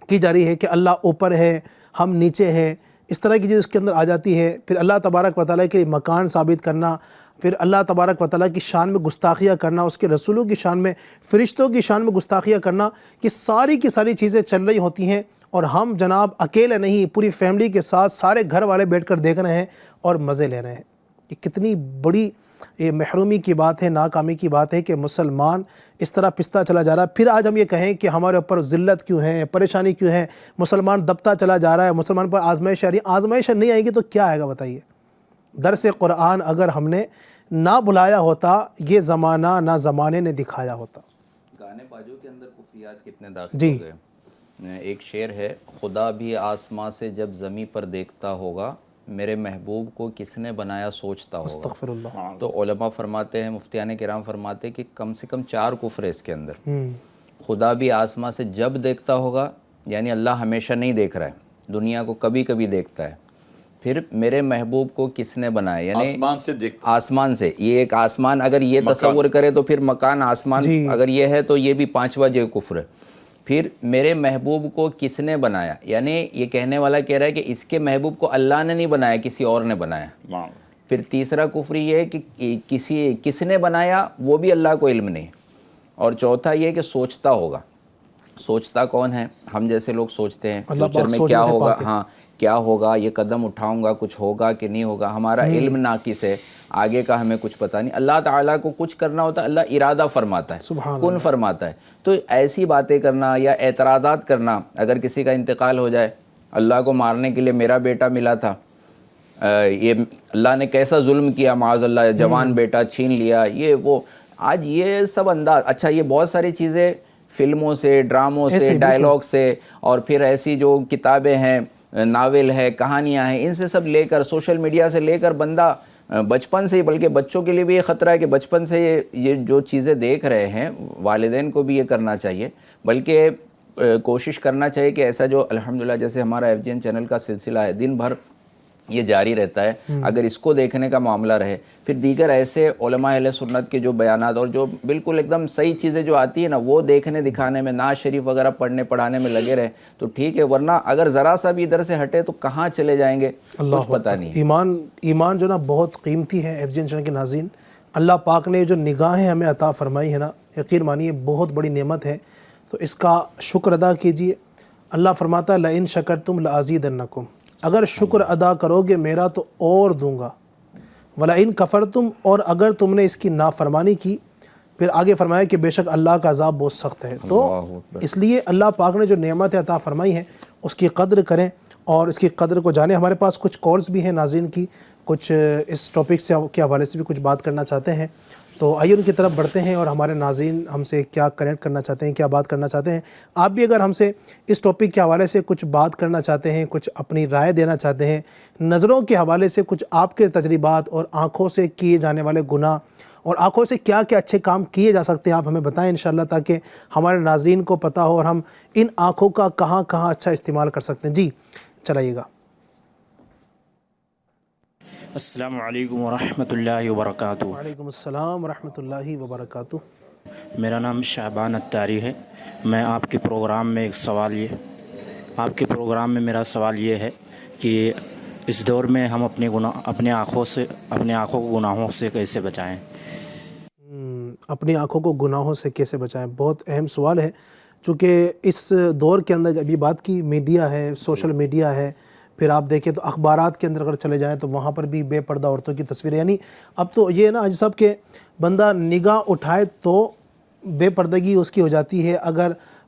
کی جا رہی ہے کہ اللہ اوپر ہے، ہم نیچے ہیں، اس طرح کی چیز اس کے اندر آ جاتی ہے. پھر اللہ تبارک و تعالیٰ کے لیے مکان ثابت کرنا، پھر اللہ تبارک و تعالیٰ کی شان میں گستاخیاں کرنا، اس کے رسولوں کی شان میں، فرشتوں کی شان میں گستاخیاں کرنا، یہ ساری کی ساری چیزیں چل رہی ہوتی ہیں. اور ہم جناب اکیلے نہیں، پوری فیملی کے ساتھ سارے گھر والے بیٹھ کر دیکھ رہے ہیں اور مزے لے رہے ہیں. یہ کتنی بڑی محرومی کی بات ہے، ناکامی کی بات ہے کہ مسلمان اس طرح پستا چلا جا رہا ہے. پھر آج ہم یہ کہیں کہ ہمارے اوپر ذلت کیوں ہے، پریشانی کیوں ہے، مسلمان دبتا چلا جا رہا ہے، مسلمان پر آزمائش آ رہی ہے. آزمائش نہیں آئے گی تو کیا آئے گا بتائیے؟ درس قرآن اگر ہم نے نہ بلایا ہوتا، یہ زمانہ نہ زمانے نے دکھایا ہوتا. گانے باجوں کے اندر کفریات کتنے داخل ہو گئے. ایک شعر ہے، خدا بھی آسماں سے جب زمیں پر دیکھتا ہوگا، میرے محبوب کو کس نے بنایا سوچتا ہوگا. استغفر اللہ. تو علماء فرماتے ہیں، مفتیان کرام فرماتے ہیں کہ کم سے کم 4 کفر ہے اس کے اندر. خدا بھی آسماں سے جب دیکھتا ہوگا، یعنی اللہ ہمیشہ نہیں دیکھ رہا ہے، دنیا کو کبھی کبھی دیکھتا ہے. پھر میرے محبوب کو کس نے بنایا، یعنی آسمان سے دیکھتا، آسمان سے، یہ ایک آسمان اگر یہ تصور کرے تو پھر مکان آسمان اگر یہ ہے تو یہ بھی 5واں جو کفر ہے. پھر میرے محبوب کو کس نے بنایا، یعنی یہ کہنے والا کہہ رہا ہے کہ اس کے محبوب کو اللہ نے نہیں بنایا، کسی اور نے بنایا. پھر تیسرا کفر یہ ہے کہ کس نے بنایا وہ بھی اللہ کو علم نہیں. اور چوتھا یہ کہ سوچتا ہوگا. سوچتا کون ہے؟ ہم جیسے لوگ سوچتے ہیں فیوچر میں کیا ہوگا، ہاں کیا ہوگا، یہ قدم اٹھاؤں گا، کچھ ہوگا کہ نہیں ہوگا. ہمارا علم ناقص ہے، آگے کا ہمیں کچھ پتہ نہیں. اللہ تعالیٰ کو کچھ کرنا ہوتا ہے، اللہ ارادہ فرماتا ہے، کن فرماتا ہے. تو ایسی باتیں کرنا یا اعتراضات کرنا، اگر کسی کا انتقال ہو جائے، اللہ کو مارنے کے لیے میرا بیٹا ملا تھا، یہ اللہ نے کیسا ظلم کیا، معاذ اللہ جوان بیٹا چھین لیا، یہ وہ. آج یہ سب انداز، اچھا یہ بہت ساری چیزیں فلموں سے، ڈراموں سے، ڈائلاگ سے، اور پھر ایسی جو کتابیں ہیں، ناول ہے، کہانیاں ہیں، ان سے سب لے کر، سوشل میڈیا سے لے کر بندہ بچپن سے ہی، بلکہ بچوں کے لیے بھی یہ خطرہ ہے کہ بچپن سے یہ جو چیزیں دیکھ رہے ہیں، والدین کو بھی یہ کرنا چاہیے، بلکہ کوشش کرنا چاہیے کہ ایسا جو الحمدللہ جیسے ہمارا FGN چینل کا سلسلہ ہے، دن بھر یہ جاری رہتا ہے، اگر اس کو دیکھنے کا معاملہ رہے، پھر دیگر ایسے علماء اہل سنت کے جو بیانات اور جو بالکل ایک دم صحیح چیزیں جو آتی ہیں نا، وہ دیکھنے دکھانے میں، نعت شریف وغیرہ پڑھنے پڑھانے میں لگے رہے تو ٹھیک ہے، ورنہ اگر ذرا سا بھی ادھر سے ہٹے تو کہاں چلے جائیں گے کچھ پتہ نہیں. ایمان جو نا بہت قیمتی ہے. FGN چینل کے ناظرین، اللہ پاک نے جو نگاہیں ہمیں عطا فرمائی ہے نا، یقین مانیے بہت بڑی نعمت ہے. تو اس کا شکر ادا کیجیے. اللہ فرماتا ہے لَإِن شَكَرْتُمْ لَأَزِيدَنَّكُمْ، اگر شکر ادا کرو گے میرا تو اور دوں گا. وَلَئِن كَفَرْتُمْ، اور اگر تم نے اس کی نافرمانی کی، پھر آگے فرمایا کہ بے شک اللہ کا عذاب بہت سخت ہے. تو اس لیے اللہ پاک نے جو نعمت عطا فرمائی ہے اس کی قدر کریں اور اس کی قدر کو جانیں. ہمارے پاس کچھ کالز بھی ہیں ناظرین کی، کچھ اس ٹاپک سے کے حوالے سے بھی کچھ بات کرنا چاہتے ہیں، تو آئیے ان کی طرف بڑھتے ہیں اور ہمارے ناظرین ہم سے کیا کنیکٹ کرنا چاہتے ہیں، کیا بات کرنا چاہتے ہیں. آپ بھی اگر ہم سے اس ٹاپک کے حوالے سے کچھ بات کرنا چاہتے ہیں، کچھ اپنی رائے دینا چاہتے ہیں، نظروں کے حوالے سے کچھ آپ کے تجربات اور آنکھوں سے کیے جانے والے گناہ اور آنکھوں سے کیا کیا اچھے کام کیے جا سکتے ہیں، آپ ہمیں بتائیں انشاءاللہ، تاکہ ہمارے ناظرین کو پتہ ہو اور ہم ان آنکھوں کا کہاں کہاں اچھا استعمال کر سکتے ہیں. جی چلائیے گا. السلام علیکم ورحمۃ اللہ وبرکاتہ. وعلیکم السلام ورحمۃ اللہ وبرکاتہ. میرا نام شعبان اتاری ہے. میں آپ کے پروگرام میں میرا سوال یہ ہے کہ اس دور میں ہم اپنے آنکھوں کو گناہوں سے کیسے بچائیں؟ اپنی آنکھوں کو گناہوں سے کیسے بچائیں، بہت اہم سوال ہے. چونکہ اس دور کے اندر جب یہ بات کی، میڈیا ہے، سوشل میڈیا ہے، پھر آپ دیکھیں تو اخبارات کے اندر اگر چلے جائیں تو وہاں پر بھی بے پردہ عورتوں کی تصویریں، یعنی اب تو یہ نا آج سب کے بندہ نگاہ اٹھائے تو بے پردگی اس کی ہو جاتی ہے، اگر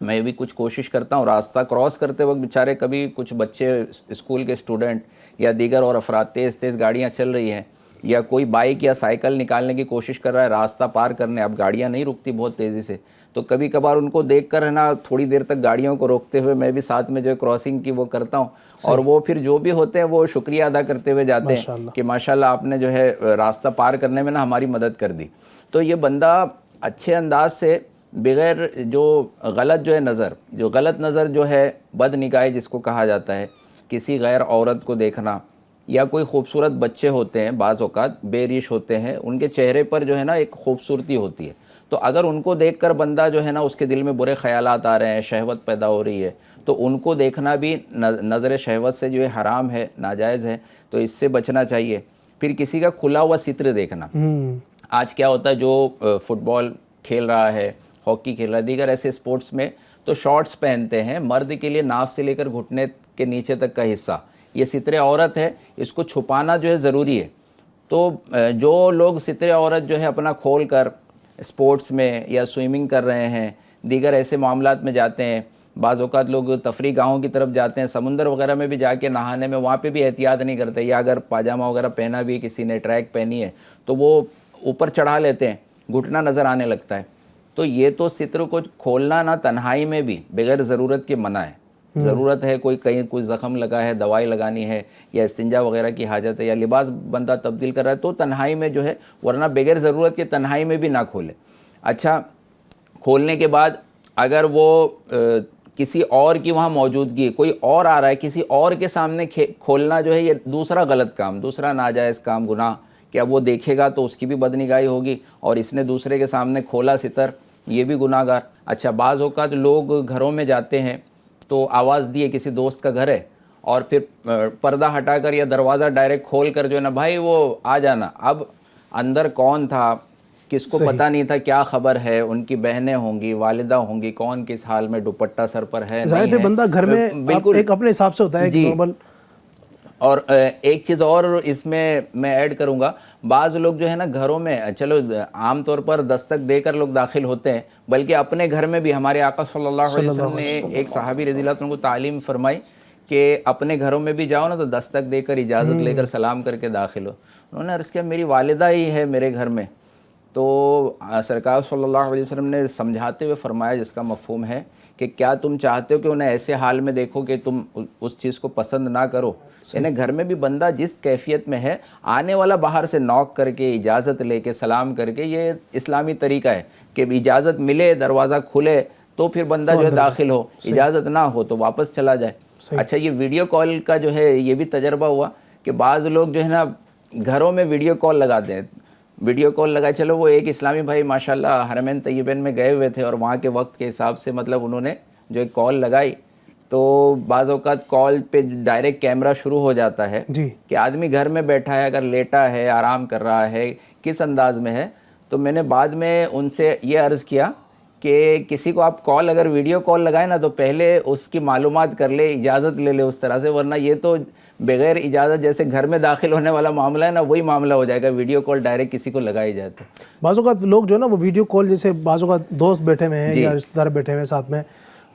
میں بھی کچھ کوشش کرتا ہوں راستہ کراس کرتے وقت بیچارے کبھی کچھ بچے اسکول کے اسٹوڈنٹ یا دیگر اور افراد تیز گاڑیاں چل رہی ہیں یا کوئی بائک یا سائیکل نکالنے کی کوشش کر رہا ہے راستہ پار کرنے, اب گاڑیاں نہیں رکتی بہت تیزی سے, تو کبھی کبھار ان کو دیکھ کر ہے نا تھوڑی دیر تک گاڑیوں کو روکتے ہوئے میں بھی ساتھ میں جو ہے کراسنگ کی وہ کرتا ہوں, اور وہ پھر جو بھی ہوتے ہیں وہ شکریہ ادا کرتے ہوئے جاتے ہیں کہ ماشاءاللہ آپ نے جو ہے راستہ پار کرنے میں نا ہماری مدد کر دی. تو یہ بندہ اچھے انداز سے بغیر جو غلط جو ہے نظر, جو غلط نظر جو ہے بد نگاہی جس کو کہا جاتا ہے, کسی غیر عورت کو دیکھنا, یا کوئی خوبصورت بچے ہوتے ہیں بعض اوقات بے ریش ہوتے ہیں, ان کے چہرے پر جو ہے نا ایک خوبصورتی ہوتی ہے, تو اگر ان کو دیکھ کر بندہ جو ہے نا اس کے دل میں برے خیالات آ رہے ہیں, شہوت پیدا ہو رہی ہے, تو ان کو دیکھنا بھی نظر شہوت سے جو ہے حرام ہے, ناجائز ہے, تو اس سے بچنا چاہیے. پھر کسی کا کھلا ہوا ستر دیکھنا, آج کیا ہوتا ہے جو فٹ بال کھیل رہا ہے, ہاکی کھیل رہا ہے, دیگر ایسے اسپورٹس میں تو شارٹس پہنتے ہیں, مرد کے لیے ناف سے لے کر گھٹنے کے نیچے تک کا حصہ یہ ستر عورت ہے, اس کو چھپانا جو ہے ضروری ہے. تو جو لوگ ستر عورت جو ہے اپنا کھول کر اسپورٹس میں یا سوئمنگ کر رہے ہیں, دیگر ایسے معاملات میں جاتے ہیں, بعض اوقات لوگ تفریح گاہوں کی طرف جاتے ہیں, سمندر وغیرہ میں بھی جا کے نہانے میں وہاں پہ بھی احتیاط نہیں کرتے, یا اگر پاجامہ وغیرہ پہنا بھی کسی نے, ٹریک پہنی ہے, تو وہ اوپر چڑھا لیتے ہیں, گھٹنا نظر آنے لگتا ہے. تو یہ تو ستر کو کھولنا نہ تنہائی میں بھی بغیر ضرورت کے منع ہے. ضرورت ہے, کوئی کہیں کوئی زخم لگا ہے, دوائی لگانی ہے, یا استنجا وغیرہ کی حاجت ہے, یا لباس بندہ تبدیل کر رہا ہے, تو تنہائی میں جو ہے, ورنہ بغیر ضرورت کے تنہائی میں بھی نہ کھولے. اچھا, کھولنے کے بعد اگر وہ کسی اور کی وہاں موجودگی, کوئی اور آ رہا ہے, کسی اور کے سامنے کھولنا جو ہے یہ دوسرا غلط کام, دوسرا ناجائز کام, گناہ, کہ اب وہ دیکھے گا تو اس کی بھی بدنگاہی ہوگی, اور اس نے دوسرے کے سامنے کھولا ستر, یہ بھی گناہ گار. اچھا, بعض اوقات لوگ گھروں میں جاتے ہیں تو آواز دیے کسی دوست کا گھر ہے, اور پھر پردہ ہٹا کر یا دروازہ ڈائریکٹ کھول کر جو ہے نا بھائی وہ آ جانا. اب اندر کون تھا, کس کو پتہ نہیں تھا, کیا خبر ہے, ان کی بہنیں ہوں گی, والدہ ہوں گی, کون کس حال میں, دوپٹہ سر پر ہے نہیں ہے, بندہ گھر میں بالکل ایک اپنے حساب سے ہوتا ہے جی. نارمل. اور ایک چیز اور اس میں ایڈ کروں گا, بعض لوگ جو ہے نا گھروں میں, چلو عام طور پر دستک دے کر لوگ داخل ہوتے ہیں, بلکہ اپنے گھر میں بھی ہمارے آقا صلی اللہ علیہ وسلم نے ایک صحابی رضی اللہ عنہ کو تعلیم فرمائی کہ اپنے گھروں میں بھی جاؤ نا تو دستک دے کر, اجازت لے کر, سلام کر کے داخل ہو. انہوں نے عرض کیا میری والدہ ہی ہے میرے گھر میں, تو سرکار صلی اللہ علیہ وسلم نے سمجھاتے ہوئے فرمایا, جس کا مفہوم ہے کہ کیا تم چاہتے ہو کہ انہیں ایسے حال میں دیکھو کہ تم اس چیز کو پسند نہ کرو. یعنی گھر میں بھی بندہ جس کیفیت میں ہے, آنے والا باہر سے نوک کر کے, اجازت لے کے, سلام کر کے, یہ اسلامی طریقہ ہے کہ اجازت ملے, دروازہ کھلے تو پھر بندہ جو ہے داخل ہو, اجازت نہ ہو تو واپس چلا جائے. اچھا, یہ ویڈیو کال کا جو ہے یہ بھی تجربہ ہوا کہ بعض لوگ جو ہے نا گھروں میں ویڈیو کال لگاتے ہیں, ویڈیو کال لگائے, چلو وہ ایک اسلامی بھائی ماشاءاللہ حرمین طیبین میں گئے ہوئے تھے, اور وہاں کے وقت کے حساب سے مطلب انہوں نے جو ایک کال لگائی, تو بعض اوقات کال پہ ڈائریکٹ کیمرہ شروع ہو جاتا ہے کہ آدمی گھر میں بیٹھا ہے, اگر لیٹا ہے, آرام کر رہا ہے, کس انداز میں ہے. تو میں نے بعد میں ان سے یہ عرض کیا کہ کسی کو آپ کال اگر ویڈیو کال لگائیں نا تو پہلے اس کی معلومات کر لے, اجازت لے لے اس طرح سے, ورنہ یہ تو بغیر اجازت جیسے گھر میں داخل ہونے والا معاملہ ہے نا, وہی معاملہ ہو جائے گا ویڈیو کال ڈائریکٹ کسی کو لگائی جائے تو. بعض اوقات لوگ جو ہے نا وہ ویڈیو کال, جیسے بعض اوقات دوست بیٹھے ہوئے ہیں یا رشتہ دار بیٹھے ہوئے ہیں ساتھ میں,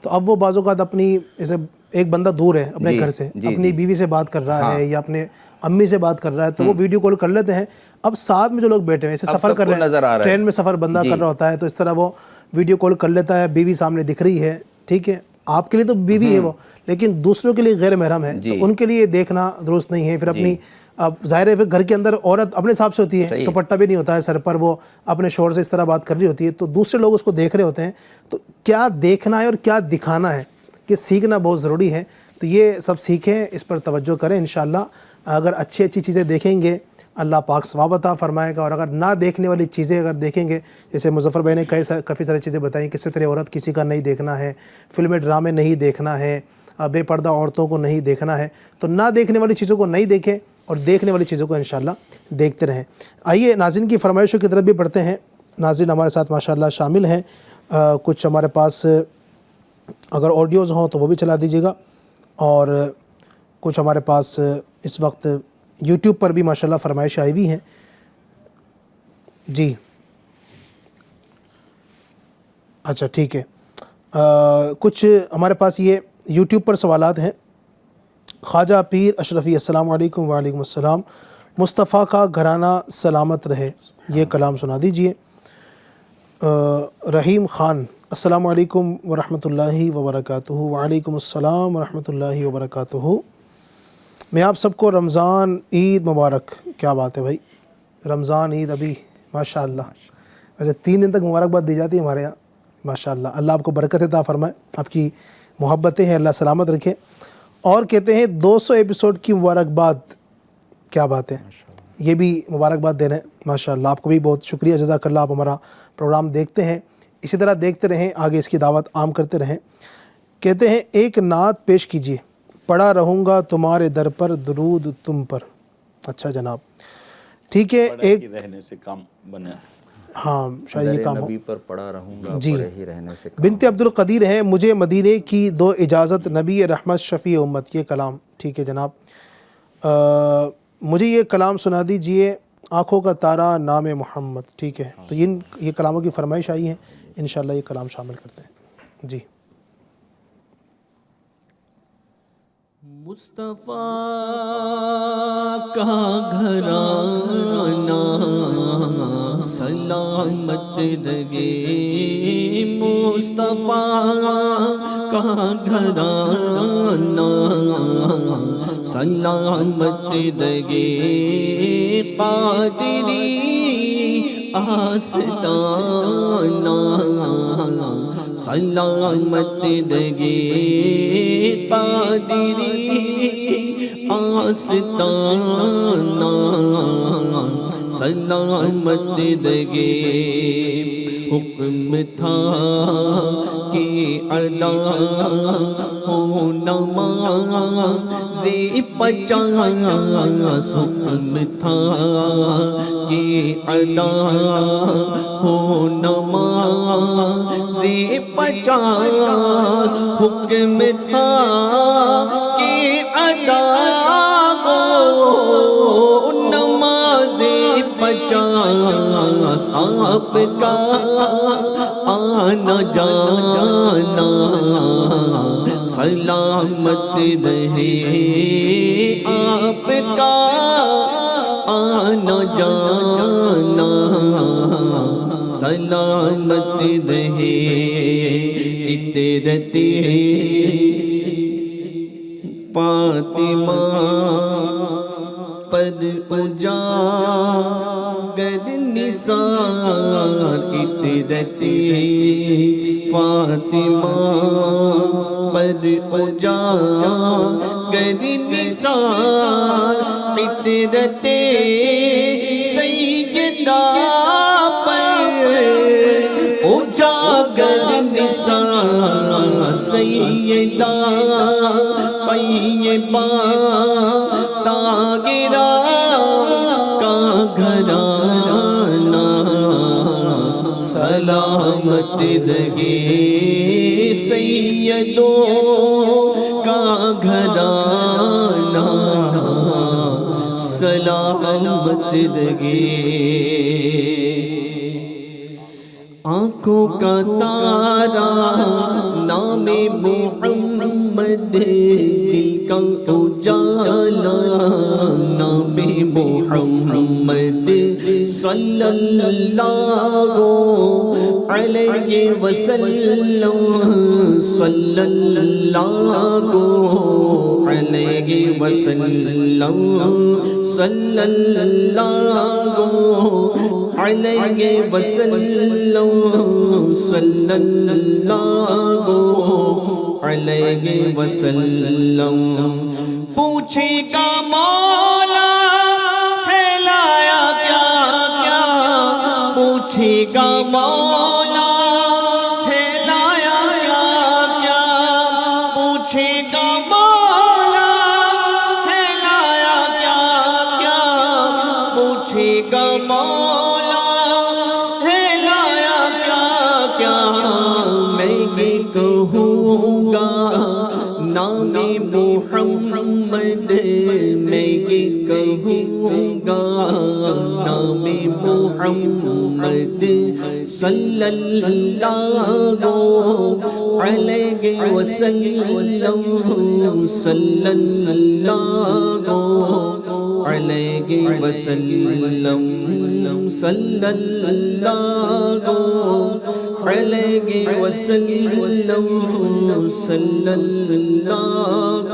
تو اب وہ بعض اوقات اپنی جیسے ایک بندہ دور ہے اپنے گھر سے, اپنی بیوی سے بات کر رہا ہے یا اپنے امی سے بات کر رہا ہے, تو وہ ویڈیو کال کر لیتے ہیں. اب ساتھ میں جو لوگ بیٹھے ہیں, جیسے سفر کر رہے ہیں, ٹرین میں سفر بندہ کر رہا ہوتا ہے, تو اس طرح وہ ویڈیو کال کر لیتا ہے, بیوی سامنے دکھ رہی ہے, ٹھیک ہے, آپ کے لیے تو بیوی ہے وہ, لیکن دوسروں کے لیے غیر محرم ہے, تو ان کے لیے دیکھنا درست نہیں ہے. پھر اپنی, اب ظاہر ہے گھر کے اندر عورت اپنے حساب سے ہوتی ہے, دوپٹہ بھی نہیں ہوتا ہے سر پر, وہ اپنے شوہر سے اس طرح بات کر رہی ہوتی ہے, تو دوسرے لوگ اس کو دیکھ رہے ہوتے ہیں. تو کیا دیکھنا ہے اور کیا دکھانا ہے, یہ سیکھنا بہت ضروری ہے. تو یہ سب سیکھیں, اس پر توجہ کریں. انشاءاللہ اگر اچھی چیزیں دیکھیں گے اللہ پاک ثواب عطا فرمائے گا, اور اگر نہ دیکھنے والی چیزیں اگر دیکھیں گے, جیسے مظفر بھائی نے کافی ساری چیزیں بتائیں کہ ستر عورت کسی کا نہیں دیکھنا ہے, فلمیں ڈرامے نہیں دیکھنا ہے, بے پردہ عورتوں کو نہیں دیکھنا ہے, تو نہ دیکھنے والی چیزوں کو نہیں دیکھیں اور دیکھنے والی چیزوں کو انشاءاللہ دیکھتے رہیں. آئیے ناظرین کی فرمائشوں کی طرف بھی پڑھتے ہیں. ناظرین ہمارے ساتھ ماشاءاللہ شامل ہیں, کچھ ہمارے پاس اگر آڈیوز ہوں تو وہ بھی چلا دیجیے گا, اور کچھ ہمارے پاس اس وقت یوٹیوب پر بھی ماشاءاللہ فرمائش آئی بھی ہیں. جی اچھا ٹھیک ہے, کچھ ہمارے پاس یہ یوٹیوب پر سوالات ہیں. خواجہ پیر اشرفی السلام علیکم. وعلیکم السلام. مصطفیٰ کا گھرانہ سلامت رہے، یہ کلام سنا دیجئے. رحیم خان السلام علیکم ورحمۃ اللہ وبرکاتہ. وعلیکم السلام ورحمۃ اللہ وبرکاتہ. میں آپ سب کو رمضان عید مبارک. کیا بات ہے بھائی، رمضان عید ابھی ماشاء اللہ. ویسے 3 دن تک مبارکباد دی جاتی ہے ہمارے یہاں ماشاء اللہ. اللہ آپ کو برکت عطا فرمائے، آپ کی محبتیں ہیں اللہ سلامت رکھے. اور کہتے ہیں 200 ایپیسوڈ کی مبارکباد. کیا بات ہے، یہ بھی مبارکباد دے رہے ہیں ماشاء اللہ. آپ کو بھی بہت شکریہ، جزاک اللہ. آپ ہمارا پروگرام دیکھتے ہیں، اسی طرح دیکھتے رہیں، آگے اس کی دعوت عام کرتے رہیں. کہتے ہیں ایک نعت پیش کیجیے، پڑھا رہوں گا تمہارے در پر درود تم پر. اچھا جناب ٹھیک ہے. ایک رہنے سے کام بنے. ہاں شاید یہ کام ہو. نبی پر پڑا رہوں گا، جی. پڑے ہی رہنے سے. بنت عبد القدیر ہیں، مجھے مدینے کی دو اجازت، نبی رحمت شفیع امت. یہ کلام ٹھیک ہے جناب. مجھے یہ کلام سنا دیجئے، آنکھوں کا تارا نام محمد. ٹھیک ہے، تو یہ کلاموں کی فرمائش آئی ہے، انشاءاللہ یہ کلام شامل کرتے ہیں. جی. مصطفیٰ کا گھرانہ سلامت رہے، مصطفیٰ کا گھرانہ سلامت رہے، قادری آستانہ سلامت رہے، قادری آستانہ سلامت رہے. حکم تھا کہ ادا ہو نماز 50، حکم تھا کہ ادا ہو نماز 50، حکم تھا کہ ادا ہو نماز 50، آپ کا آنا جانا سلامت رہے، آپ کا آنا جانا سلامت رہے. اطرتے فاطمہ پر اجاگر نثار، اطرتے فاطمہ پر اجاگر نثار، اطرتے سیدہ پر اجاگر نثار، سیدہ طیبہ طاہرہ کا گھرانہ سلامت رہے، سیدوں کا گھرانہ سلامت رہے. آنکھوں کا تارا نام محمد، دل کا اجالا نام محمد صلی اللہ علیہ وسلم، صلی اللہ علیہ وسلم، صلی اللہ علیہ وسلم، صلی اللہ علیہ وسلم. پوچھے گا مولا ہے لایا کیا کیا، پوچھے گا مولا ہے لایا کیا کیا، پوچھے گا مولا ہے لایا کیا کیا، پوچھے گا مولا ہے لایا کیا کیا. میں یہ کہوں گا نام محمد، میں یہ کہوں گا نام محمد صلی اللہ علیہ وسلم، صلی اللہ علیہ وسلم، صلی اللہ علیہ وسلم، صلی اللہ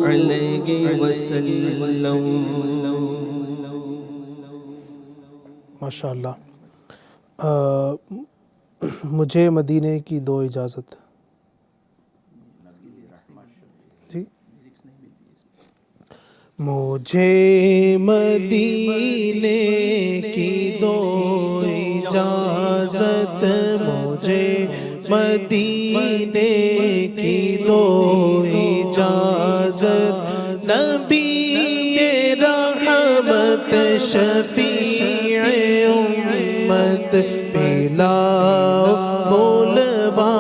علیہ وسلم۔ ماشاء اللہ۔ مجھے مدینے کی دو اجازت۔ جی، مجھے مدینے کی دو اجازت، مجھے مدینے کی دو اجازت، نبی رحمت شفیع امت پلاؤ بولوا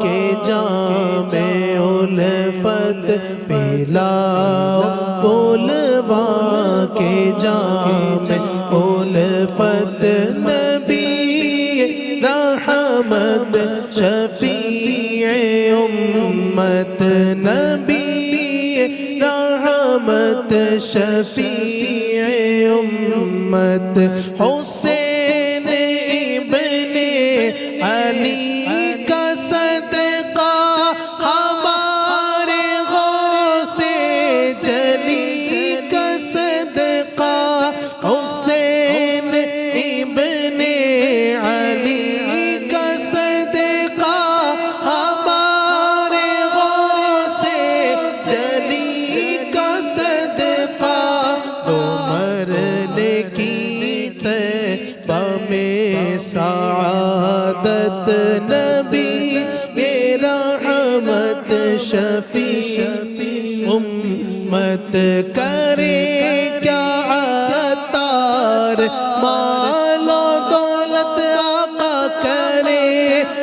کے جام الفت، پلاؤ بولوا کے جام الفت، نبی رحمت شفیع امت، نبی رحمت شفیع امت، حسین ابن علی کا صدقہ ہمارے غوث جلی کا صدقہ، حسین ابن علی کا صدقہ ہمارے غوث جلی کا صدقہ، تو مرنے کی طیبہ میں سعادت، نبی رحمت شفیع امت، کرے کیا عطار مال و دولت، آقا کرے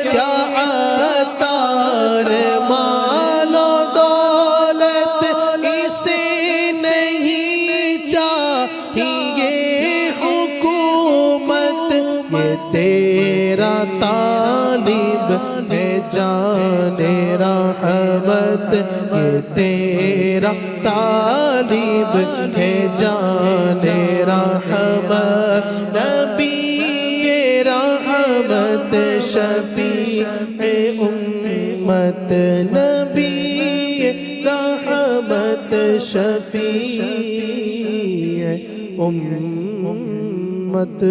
کیا عطار مال و دولت، اسے نہیں چاہیے حکومت، یہ تیرا طالب ہے جان رحمت، یہ تیرا طالب ہے جان رحمت، نبی رحمت شفیع امت، نبی رحمت شفیع امت۔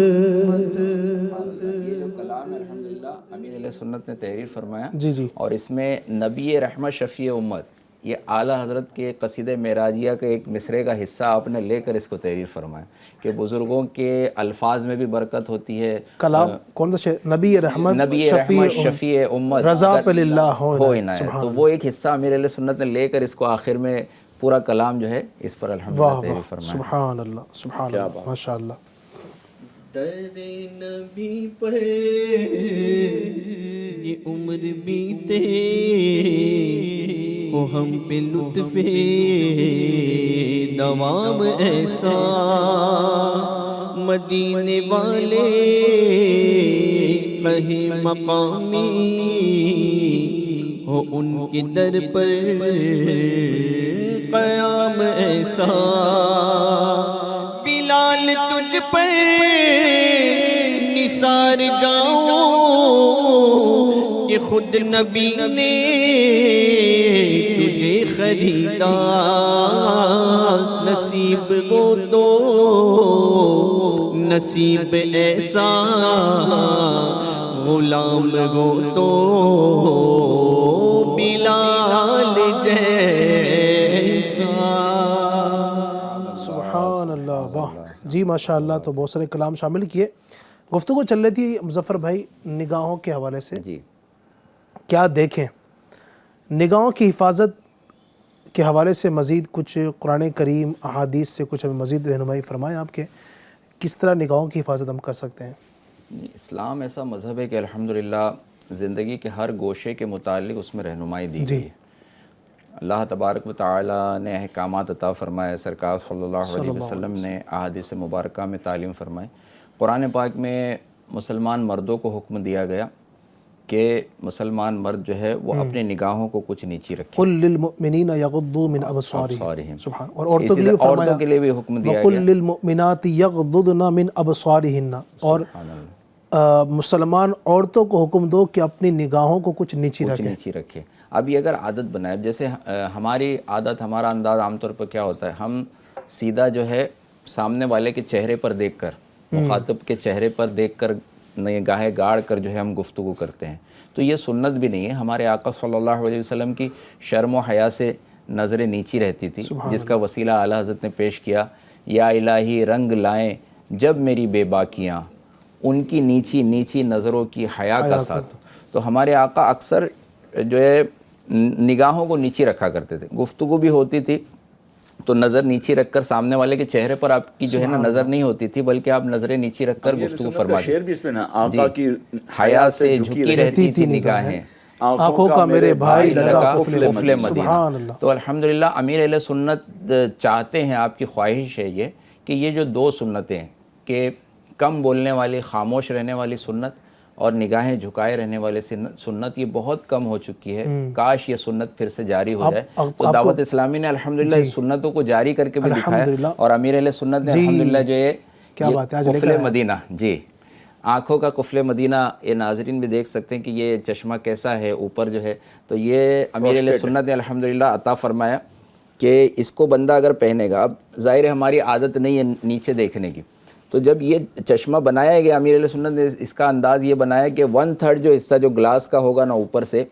کلام الحمدللہ امیر علیہ سنت نے تحریر فرمایا، جی جی، اور اس میں نبی رحمت شفیع امت، یہ اعلیٰ حضرت کے قصیدہ معراجیہ کا ایک مصرعے کا حصہ آپ نے لے کر اس کو تحریر فرمایا کہ بزرگوں کے الفاظ میں بھی برکت ہوتی ہے۔ کلام کون سا شعر؟ نبی رحمت شفیع امت، رضا پہ للہ ہو عنایت، تو وہ ایک حصہ امیر علیہ سنت نے لے کر اس کو آخر میں پورا کلام جو ہے اس پر الحمدللہ تحریر فرمایا۔ سبحان اللہ، سبحان اللہ، ماشاء اللہ۔ در نبی پر یہ عمر بیتے ہو ہم پہ لطف دوام ایسا، مدینے والے کہے مقامی ہو ان کے در پر قیام ایسا، بلال تجھ پر نثار جاؤں کہ خود نبی نے تجھے خریدا، نصیب وہ تو نصیب ایسا، غلام وہ تو بلال جیسا۔ سبحان اللہ، واہ جی، ماشاء اللہ۔ تو بہت سارے کلام شامل کیے۔ گفتگو چل رہی تھی مظفر بھائی نگاہوں کے حوالے سے، جی، کیا دیکھیں نگاہوں کی حفاظت کے حوالے سے مزید کچھ قرآن کریم احادیث سے کچھ ہمیں مزید رہنمائی فرمائیں آپ کے، کس طرح نگاہوں کی حفاظت ہم کر سکتے ہیں؟ اسلام ایسا مذہب ہے کہ الحمدللہ زندگی کے ہر گوشے کے متعلق اس میں رہنمائی دی گئی ہے۔ اللہ تبارک و تعالی نے احکامات عطا فرمائے، سرکار صلی اللہ علیہ وسلم نے احادیث مبارکہ میں تعلیم فرمائے۔ قرآن پاک میں مسلمان مردوں کو حکم دیا گیا کہ مسلمان مرد جو ہے وہ اپنے نگاہوں کو کچھ نیچی رکھے۔ قل للمؤمنین یغضوا من ابصارہم، سبحان، اور عورتوں کے اسی لیے طرح فرمایا عورتوں کے لیے بھی حکم دیا وقل گیا، للمؤمنات یغضضن من ابصارہن، اور مسلمان عورتوں کو حکم دو کہ اپنی نگاہوں کو کچھ نیچی کچھ رکھیں۔ نیچی رکھے۔ اب یہ اگر عادت بنائے، جیسے ہماری عادت، ہمارا انداز عام طور پر کیا ہوتا ہے، ہم سیدھا جو ہے سامنے والے کے چہرے پر دیکھ کر، مخاطب کے چہرے پر دیکھ کر نگاہیں گاڑ کر جو ہے ہم گفتگو کرتے ہیں، تو یہ سنت بھی نہیں ہے۔ ہمارے آقا صلی اللہ علیہ وسلم کی شرم و حیا سے نظریں نیچی رہتی تھی، جس کا وسیلہ اعلیٰ حضرت نے پیش کیا، یا الہی رنگ لائیں جب میری بے باکیاں، ان کی نیچی نیچی نظروں کی حیا کا ساتھ۔ تو ہمارے آقا اکثر جو ہے نگاہوں کو نیچی رکھا کرتے تھے، گفتگو بھی ہوتی تھی تو نظر نیچی رکھ کر، سامنے والے کے چہرے پر آپ کی جو ہے نا نظر نہیں ہوتی تھی، بلکہ آپ نظریں نیچی رکھ کر گفتگو فرماتے۔ شعر بھی اس میں نا، آقا کی حیا سے جھکی رہتی تھی نگاہیں، آنکھوں کا میرے بھائی لگا قفل مدینہ۔ تو الحمدللہ امیر اہل سنت چاہتے ہیں، آپ کی خواہش ہے یہ کہ یہ جو دو سنتیں ہیں کہ کم بولنے والی، خاموش رہنے والی سنت اور نگاہیں جھکائے رہنے والے سنت، یہ بہت کم ہو چکی ہے، کاش یہ سنت پھر سے جاری ہو جائے۔ تو دعوت اسلامی نے الحمدللہ اس سنتوں کو جاری کر کے بھی دکھایا، اور امیر اہل سنت نے الحمدللہ جو یہ قفل مدینہ، جی آنکھوں کا قفل مدینہ، یہ ناظرین بھی دیکھ سکتے ہیں کہ یہ چشمہ کیسا ہے اوپر جو ہے، تو یہ امیر اہل سنت نے الحمدللہ عطا فرمایا کہ اس کو بندہ اگر پہنے گا، اب ظاہر ہے ہماری عادت نہیں ہے نیچے دیکھنے کی، تو جب یہ چشمہ بنایا گیا امیر علیہ سنت نے اس کا انداز یہ بنایا کہ 1/3 جو حصہ جو گلاس کا ہوگا نا اوپر سے،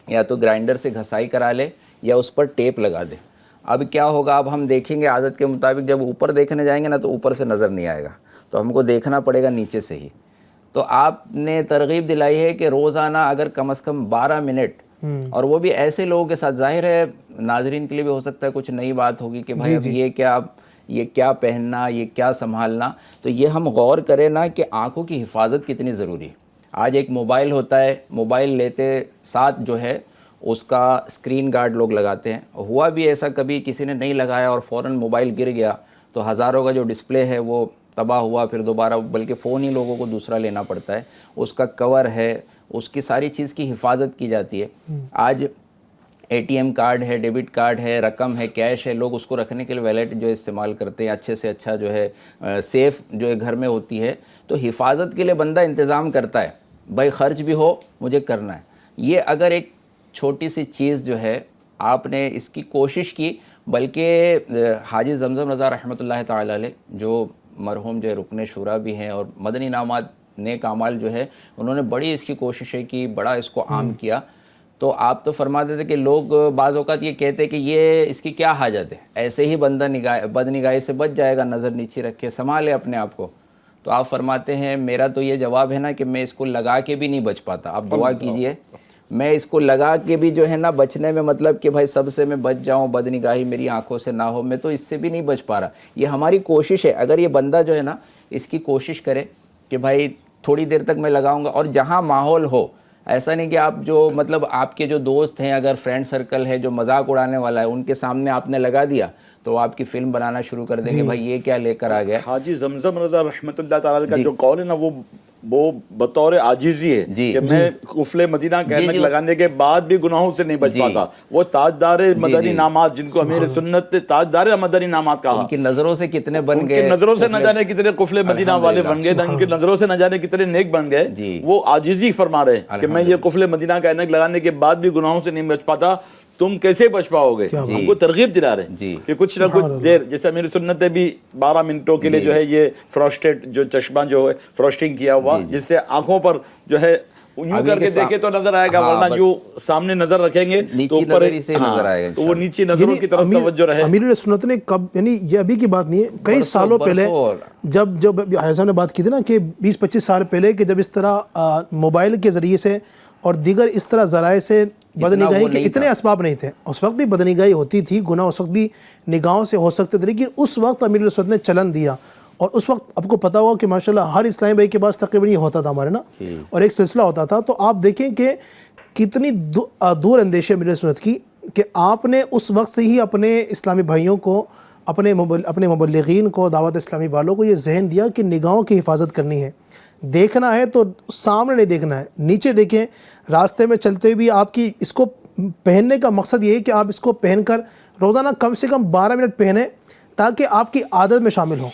یا تو گرائنڈر سے گھسائی کرا لے یا اس پر ٹیپ لگا دے۔ اب کیا ہوگا، اب ہم دیکھیں گے عادت کے مطابق، جب اوپر دیکھنے جائیں گے نا تو اوپر سے نظر نہیں آئے گا، تو ہم کو دیکھنا پڑے گا نیچے سے ہی۔ تو آپ نے ترغیب دلائی ہے کہ روزانہ اگر کم از کم 12 منٹ، اور وہ بھی ایسے لوگوں کے ساتھ، ظاہر ہے ناظرین کے لیے بھی ہو سکتا ہے کچھ نئی بات ہوگی کہ بھائی اب یہ کیا پہننا، یہ کیا سنبھالنا، تو یہ ہم غور کریں نا کہ آنکھوں کی حفاظت کتنی ضروری ہے۔ آج ایک موبائل ہوتا ہے، موبائل لیتے ساتھ جو ہے اس کا اسکرین گارڈ لوگ لگاتے ہیں، ہوا بھی ایسا کبھی کسی نے نہیں لگایا اور فوراً موبائل گر گیا تو ہزاروں کا جو ڈسپلے ہے وہ تباہ ہوا، پھر دوبارہ بلکہ فون ہی لوگوں کو دوسرا لینا پڑتا ہے، اس کا کور ہے، اس کی ساری چیز کی حفاظت کی جاتی ہے۔ آج ATM کارڈ ہے، ڈیبٹ کارڈ ہے، رقم ہے، کیش ہے، لوگ اس کو رکھنے کے لیے ویلیٹ جو استعمال کرتے ہیں، اچھے سے اچھا جو ہے سیف جو ہے گھر میں ہوتی ہے، تو حفاظت کے لیے بندہ انتظام کرتا ہے، بھائی خرچ بھی ہو مجھے کرنا ہے۔ یہ اگر ایک چھوٹی سی چیز جو ہے آپ نے اس کی کوشش کی، بلکہ حاجی زمزم رضا رحمۃ اللہ تعالی علیہ جو مرحوم جو ہے رکن شورا بھی ہیں اور مدنی انعامات نیک اعمال جو ہے انہوں نے بڑی اس کی کوششیں کی، بڑا اس کو عام کیا۔ تو آپ تو فرماتے تھے کہ لوگ بعض اوقات یہ کہتے کہ یہ اس کی کیا حاجت ہے، ایسے ہی بندہ بد نگاہی سے بچ جائے گا، نظر نیچی رکھے، سنبھالے اپنے آپ کو۔ تو آپ فرماتے ہیں میرا تو یہ جواب ہے نا کہ میں اس کو لگا کے بھی نہیں بچ پاتا، آپ دعا کیجئے میں اس کو لگا کے بھی جو ہے نا بچنے میں، مطلب کہ بھائی سب سے میں بچ جاؤں، بد نگاہی میری آنکھوں سے نہ ہو، میں تو اس سے بھی نہیں بچ پا رہا۔ یہ ہماری کوشش ہے، اگر یہ بندہ جو ہے نا اس کی کوشش کرے کہ بھائی تھوڑی دیر تک میں لگاؤں گا، اور جہاں ماحول ہو، ایسا نہیں کہ آپ جو مطلب آپ کے جو دوست ہیں، اگر فرینڈ سرکل ہے جو مذاق اڑانے والا ہے، ان کے سامنے آپ نے لگا دیا تو آپ کی فلم بنانا شروع کر دیں گے، بھائی یہ کیا لے کر آ گیا۔ حاجی زمزم رضا رحمۃ اللہ تعالی کا جو قول ہے نا، وہ بطور عاجزی ہے کہ میں قفل مدینہ کہنے لگانے کے بعد بھی گناہوں سے نہیں بچ پاتا۔ وہ تاجدار مدنی انعامات، جن کو امیر سنت تاجدار مدنی انعامات کہا، ان کی نظروں سے کتنے بن گئے، ان کی نظروں سے نہ جانے کتنے قفل مدینہ والے بن گئے، ان کی نظروں سے نہ جانے کتنے نیک بن گئے۔ وہ عاجزی فرما رہے ہیں کہ میں یہ قفل مدینہ کا عینک لگانے کے بعد بھی گناہوں سے نہیں بچ پاتا، تم کیسے بچ پاؤ گے؟ ہم کو ترغیب دلا رہے ہیں کہ کچھ نہ کچھ دیر، جیسے میری سنت نے بھی 12 منٹوں کے لیے جو ہے یہ فراسٹڈ جو چشمہ جو ہے فراسٹنگ کیا ہوا، جس سے آنکھوں پر جو ہے یوں کر کے دیکھے تو نظر آئے گا، ورنہ جو سامنے نظر رکھیں گے تو اوپر تو وہ نیچی نظروں کی طرف توجہ رہے۔ امیر علیہ سنت نے کب، یعنی یہ ابھی کی بات نہیں ہے، کئی سالوں پہلے جب حیثم نے بات کی تھی نا کہ 20-25 سال پہلے، کہ جب اس طرح موبائل کے ذریعے سے اور دیگر اس طرح ذرائع سے بدنگاہی کے اتنے اسباب نہیں تھے، اس وقت بھی بدنگاہی ہوتی تھی، گناہ اس وقت بھی نگاہوں سے ہو سکتے تھے، لیکن اس وقت امیر علیہ سنت نے چلن دیا، اور اس وقت آپ کو پتا ہوگا کہ ماشاءاللہ ہر اسلامی بھائی کے پاس تقریباً یہ ہوتا تھا ہمارے نا، اور ایک سلسلہ ہوتا تھا۔ تو آپ دیکھیں کہ کتنی دور اندیشی امیر علیہ سنت کی، کہ آپ نے اس وقت سے ہی اپنے اسلامی بھائیوں کو، اپنے مبلغین کو، دعوت اسلامی والوں کو یہ ذہن دیا کہ نگاہوں کی حفاظت کرنی ہے، دیکھنا ہے تو سامنے نہیں دیکھنا ہے، نیچے دیکھیں، راستے میں چلتے بھی آپ کی اس کو پہننے کا مقصد یہ ہے کہ آپ اس کو پہن کر روزانہ کم سے کم 12 منٹ پہنیں تاکہ آپ کی عادت میں شامل ہوں۔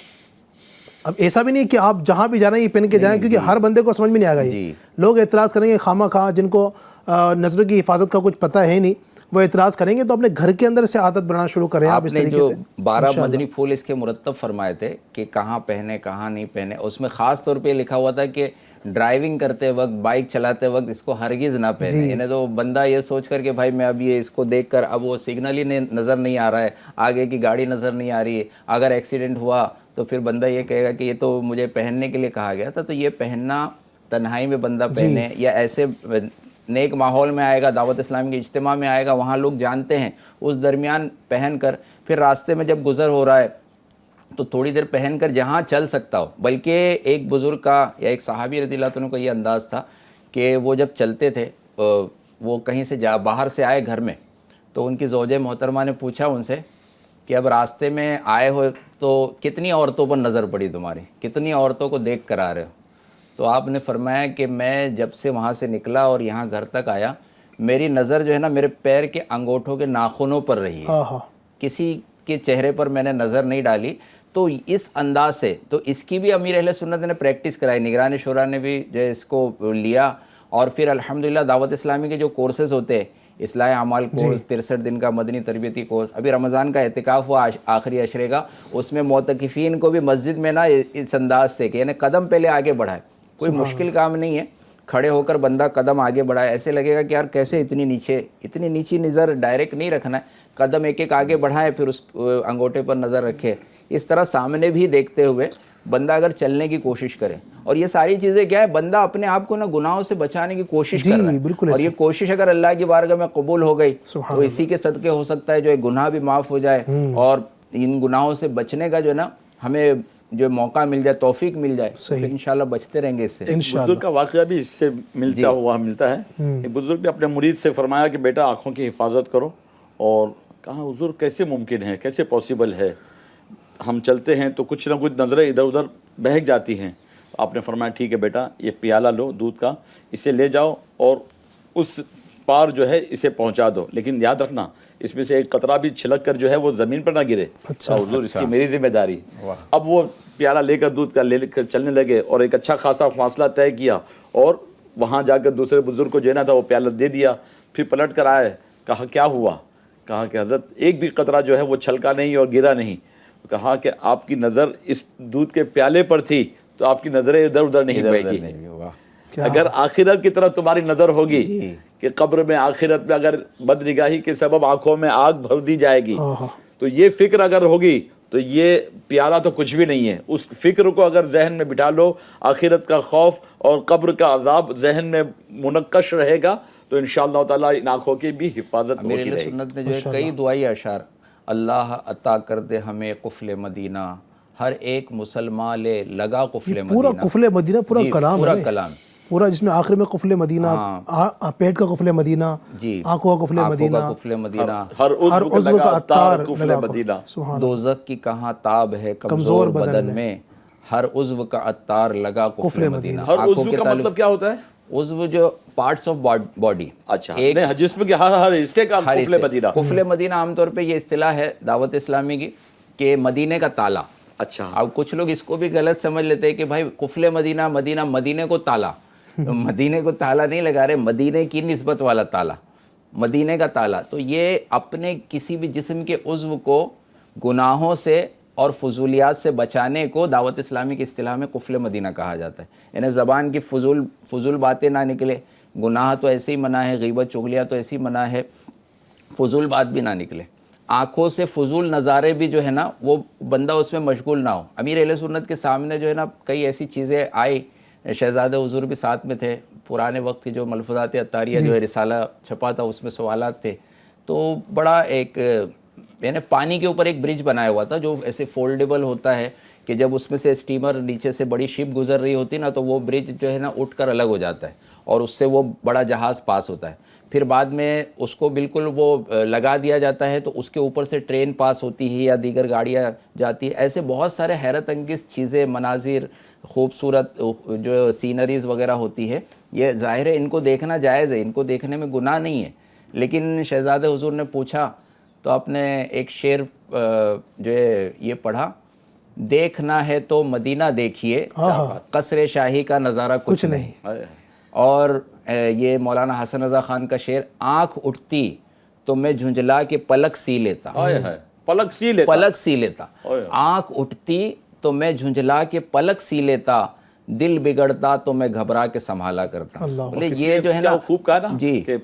اب ایسا بھی نہیں کہ آپ جہاں بھی جا رہے ہیں یہ پہن کے جائیں، کیونکہ ہر بندے کو سمجھ میں نہیں آ گا، یہ لوگ اعتراض کریں گے خواہ خواہ، جن کو نظر کی حفاظت کا کچھ پتہ ہے نہیں وہ اعتراض کریں گے، تو اپنے گھر کے اندر سے عادت بنانا شروع کریں آپ اس طریقے سے۔ 12 مدنی پھول اس کے مرتب فرمائے تھے کہ کہاں پہنے کہاں نہیں پہنے، اس میں خاص طور پہ لکھا ہوا تھا کہ ڈرائیونگ کرتے وقت، بائک چلاتے وقت اس کو ہرگز نہ پہنے، یعنی تو بندہ یہ سوچ کر کہ بھائی میں اب یہ اس کو دیکھ کر اب وہ سگنل ہی نظر نہیں آ رہا ہے، آگے کی گاڑی نظر نہیں آ رہی ہے، اگر ایکسیڈنٹ ہوا تو پھر بندہ یہ کہے گا کہ یہ تو مجھے پہننے کے لیے کہا گیا تھا۔ تو یہ پہننا تنہائی میں بندہ پہنے یا ایسے نیک ماحول میں آئے گا، دعوت اسلامی کے اجتماع میں آئے گا، وہاں لوگ جانتے ہیں، اس درمیان پہن کر پھر راستے میں جب گزر ہو رہا ہے تو تھوڑی دیر پہن کر جہاں چل سکتا ہو۔ بلکہ ایک بزرگ کا یا ایک صحابی رضی اللہ عنہ کا یہ انداز تھا کہ وہ جب چلتے تھے، وہ کہیں سے باہر سے آئے گھر میں، تو ان کی زوجہ محترمہ نے پوچھا ان سے کہ اب راستے میں آئے ہو تو کتنی عورتوں پر نظر پڑی تمہاری، کتنی عورتوں کو دیکھ کر آ رہے ہو؟ تو آپ نے فرمایا کہ میں جب سے وہاں سے نکلا اور یہاں گھر تک آیا، میری نظر جو ہے نا میرے پیر کے انگوٹھوں کے ناخنوں پر رہی ہے، کسی کے چہرے پر میں نے نظر نہیں ڈالی۔ تو اس انداز سے تو اس کی بھی امیر اہل سنت نے پریکٹس کرائی، نگران شورا نے بھی جو ہے اس کو لیا، اور پھر الحمدللہ دعوت اسلامی کے جو کورسز ہوتے ہیں، اصلاح اعمال کورس، 63 دن کا مدنی تربیتی کورس، ابھی رمضان کا اعتکاف ہوا آخری عشرے کا، اس میں معتکفین کو بھی مسجد میں نا اس انداز سے کہ یعنی قدم پہلے آگے بڑھائے، کوئی مشکل کام نہیں ہے، کھڑے ہو کر بندہ قدم آگے بڑھائے، ایسے لگے گا کہ یار کیسے اتنی نیچی نظر ڈائریکٹ نہیں رکھنا ہے، قدم ایک ایک آگے بڑھائے، پھر اس انگوٹھے پر نظر رکھے، اس طرح سامنے بھی دیکھتے ہوئے بندہ اگر چلنے کی کوشش کرے۔ اور یہ ساری چیزیں کیا ہے، بندہ اپنے آپ کو نا گناہوں سے بچانے کی کوشش کر رہا ہے، اور یہ کوشش اگر اللہ کی بارگاہ میں قبول ہو گئی تو اسی کے صدقے ہو سکتا ہے جو گناہ بھی معاف ہو جائے، اور ان گناہوں سے بچنے کا جو ہے نا ہمیں جو موقع مل جائے، توفیق مل جائے، تو انشاءاللہ بچتے رہیں گے اس سے۔ بزرگ کا واقعہ بھی اس سے ملتا ہے۔ ایک بزرگ نے اپنے مرید سے فرمایا کہ بیٹا آنکھوں کی حفاظت کرو، اور کہا حضور کیسے ممکن ہے، کیسے پاسبل ہے، ہم چلتے ہیں تو کچھ نہ کچھ نظریں ادھر ادھر بہک جاتی ہیں۔ آپ نے فرمایا ٹھیک ہے بیٹا، یہ پیالہ لو دودھ کا، اسے لے جاؤ اور اس پار جو ہے اسے پہنچا دو، لیکن یاد رکھنا اس میں سے ایک قطرہ بھی چھلک کر جو ہے وہ زمین پر نہ گرے۔ حضور اس کی میری ذمہ داری۔ اب وہ پیالہ لے کر دودھ کا لے کر چلنے لگے، اور ایک اچھا خاصا فاصلہ طے کیا، اور وہاں جا کر دوسرے بزرگ کو دینا تھا وہ پیالہ دے دیا، پھر پلٹ کر آئے، کہا کیا ہوا؟ کہا کہ حضرت ایک بھی قطرہ جو ہے وہ چھلکا نہیں اور گرا نہیں۔ کہا کہ آپ کی نظر اس دودھ کے پیالے پر تھی تو آپ کی نظریں ادھر ادھر نہیں گئی۔ اگر آخرت کی طرف تمہاری نظر ہوگی کہ قبر میں، آخرت میں اگر بدنگاہی کے سبب آنکھوں میں آگ بھر دی جائے گی، تو یہ فکر اگر ہوگی تو یہ پیالہ تو کچھ بھی نہیں ہے۔ اس فکر کو اگر ذہن میں بٹھا لو، آخرت کا خوف اور قبر کا عذاب ذہن میں منقش رہے گا، تو انشاءاللہ تعالیٰ ان آنکھوں کی بھی حفاظت ہوتی رہے گی۔ سنت نے جو ہے کئی دعائی اشعار، اللہ عطا کر دے ہمیں قفل مدینہ، ہر ایک مسلمان لے لگا قفل مدینہ، پورا قفل مدینہ پورا کلام پورا ہے، کلام پورا جس میں آخر میں قفل مدینہ، پیٹ کا قفل مدینہ، آنکھوں کا قفل مدینہ، قفل مدینہ، ہر عضو کا عطار قفل مدینہ، دوزخ کی کہاں تاب ہے کمزور بدن میں، ہر عضو کا عطار لگا قفل مدینہ۔ ہر عضو کا مطلب کیا ہوتا ہے؟ عضو جو پارٹس آف باڈی، اچھا جسم کے ہر حصے کا قفل مدینہ۔ قفل مدینہ عام طور پہ یہ اصطلاح ہے دعوت اسلامی کی کہ مدینے کا تالا۔ اچھا، اب کچھ لوگ اس کو بھی غلط سمجھ لیتے ہیں کہ بھائی قفل مدینہ، مدینے کو تالا، مدینے کو تالا نہیں لگا رہے، مدینے کی نسبت والا تالا، مدینے کا تالا۔ تو یہ اپنے کسی بھی جسم کے عضو کو گناہوں سے اور فضولیات سے بچانے کو دعوت اسلامی کی اصطلاح میں قفل مدینہ کہا جاتا ہے۔ یعنی زبان کی فضول باتیں نہ نکلے، گناہ تو ایسے ہی منع ہے، غیبت چغلیاں تو ایسی منع ہے، فضول بات بھی نہ نکلے، آنکھوں سے فضول نظارے بھی جو ہے نا وہ بندہ اس میں مشغول نہ ہو۔ امیر اہل سنت کے سامنے جو ہے نا کئی ایسی چیزیں آئی، شہزادہ حضور بھی ساتھ میں تھے، پرانے وقت کی جو ملفوظات عطاریہ جو ہے رسالہ چھپا تھا اس میں سوالات تھے، تو بڑا ایک یعنی پانی کے اوپر ایک برج بنایا ہوا تھا جو ایسے فولڈیبل ہوتا ہے کہ جب اس میں سے اسٹیمر نیچے سے بڑی شپ گزر رہی ہوتی نا تو وہ برج جو ہے نا اٹھ کر الگ ہو جاتا ہے اور اس سے وہ بڑا جہاز پاس ہوتا ہے۔ پھر بعد میں اس کو بالکل وہ لگا دیا جاتا ہے تو اس کے اوپر سے ٹرین پاس ہوتی ہے یا دیگر گاڑیاں جاتی ہے. ایسے بہت سارے حیرت انگیز چیزیں، مناظر، خوبصورت جو سینریز وغیرہ ہوتی ہے، یہ ظاہر ہے ان کو دیکھنا جائز ہے، ان کو دیکھنے میں گناہ نہیں ہے. لیکن شہزادہ حضور نے پوچھا تو آپ نے ایک شعر جو ہے یہ پڑھا، دیکھنا ہے تو مدینہ دیکھیے، قصر شاہی کا نظارہ کچھ نہیں. اور یہ مولانا حسن رضا خان کا شعر، آنکھ اٹھتی تو میں جھنجھلا کے پلک سی لیتا. پلک سی لیتا، پلک سی لیتا. آنکھ اٹھتی تو میں جھنجھلا کے پلک سی لیتا، دل بگڑتا تو میں گھبرا کے سنبھالا کرتا. بولے یہ جو ہے نا خوب کہا نا جی کہ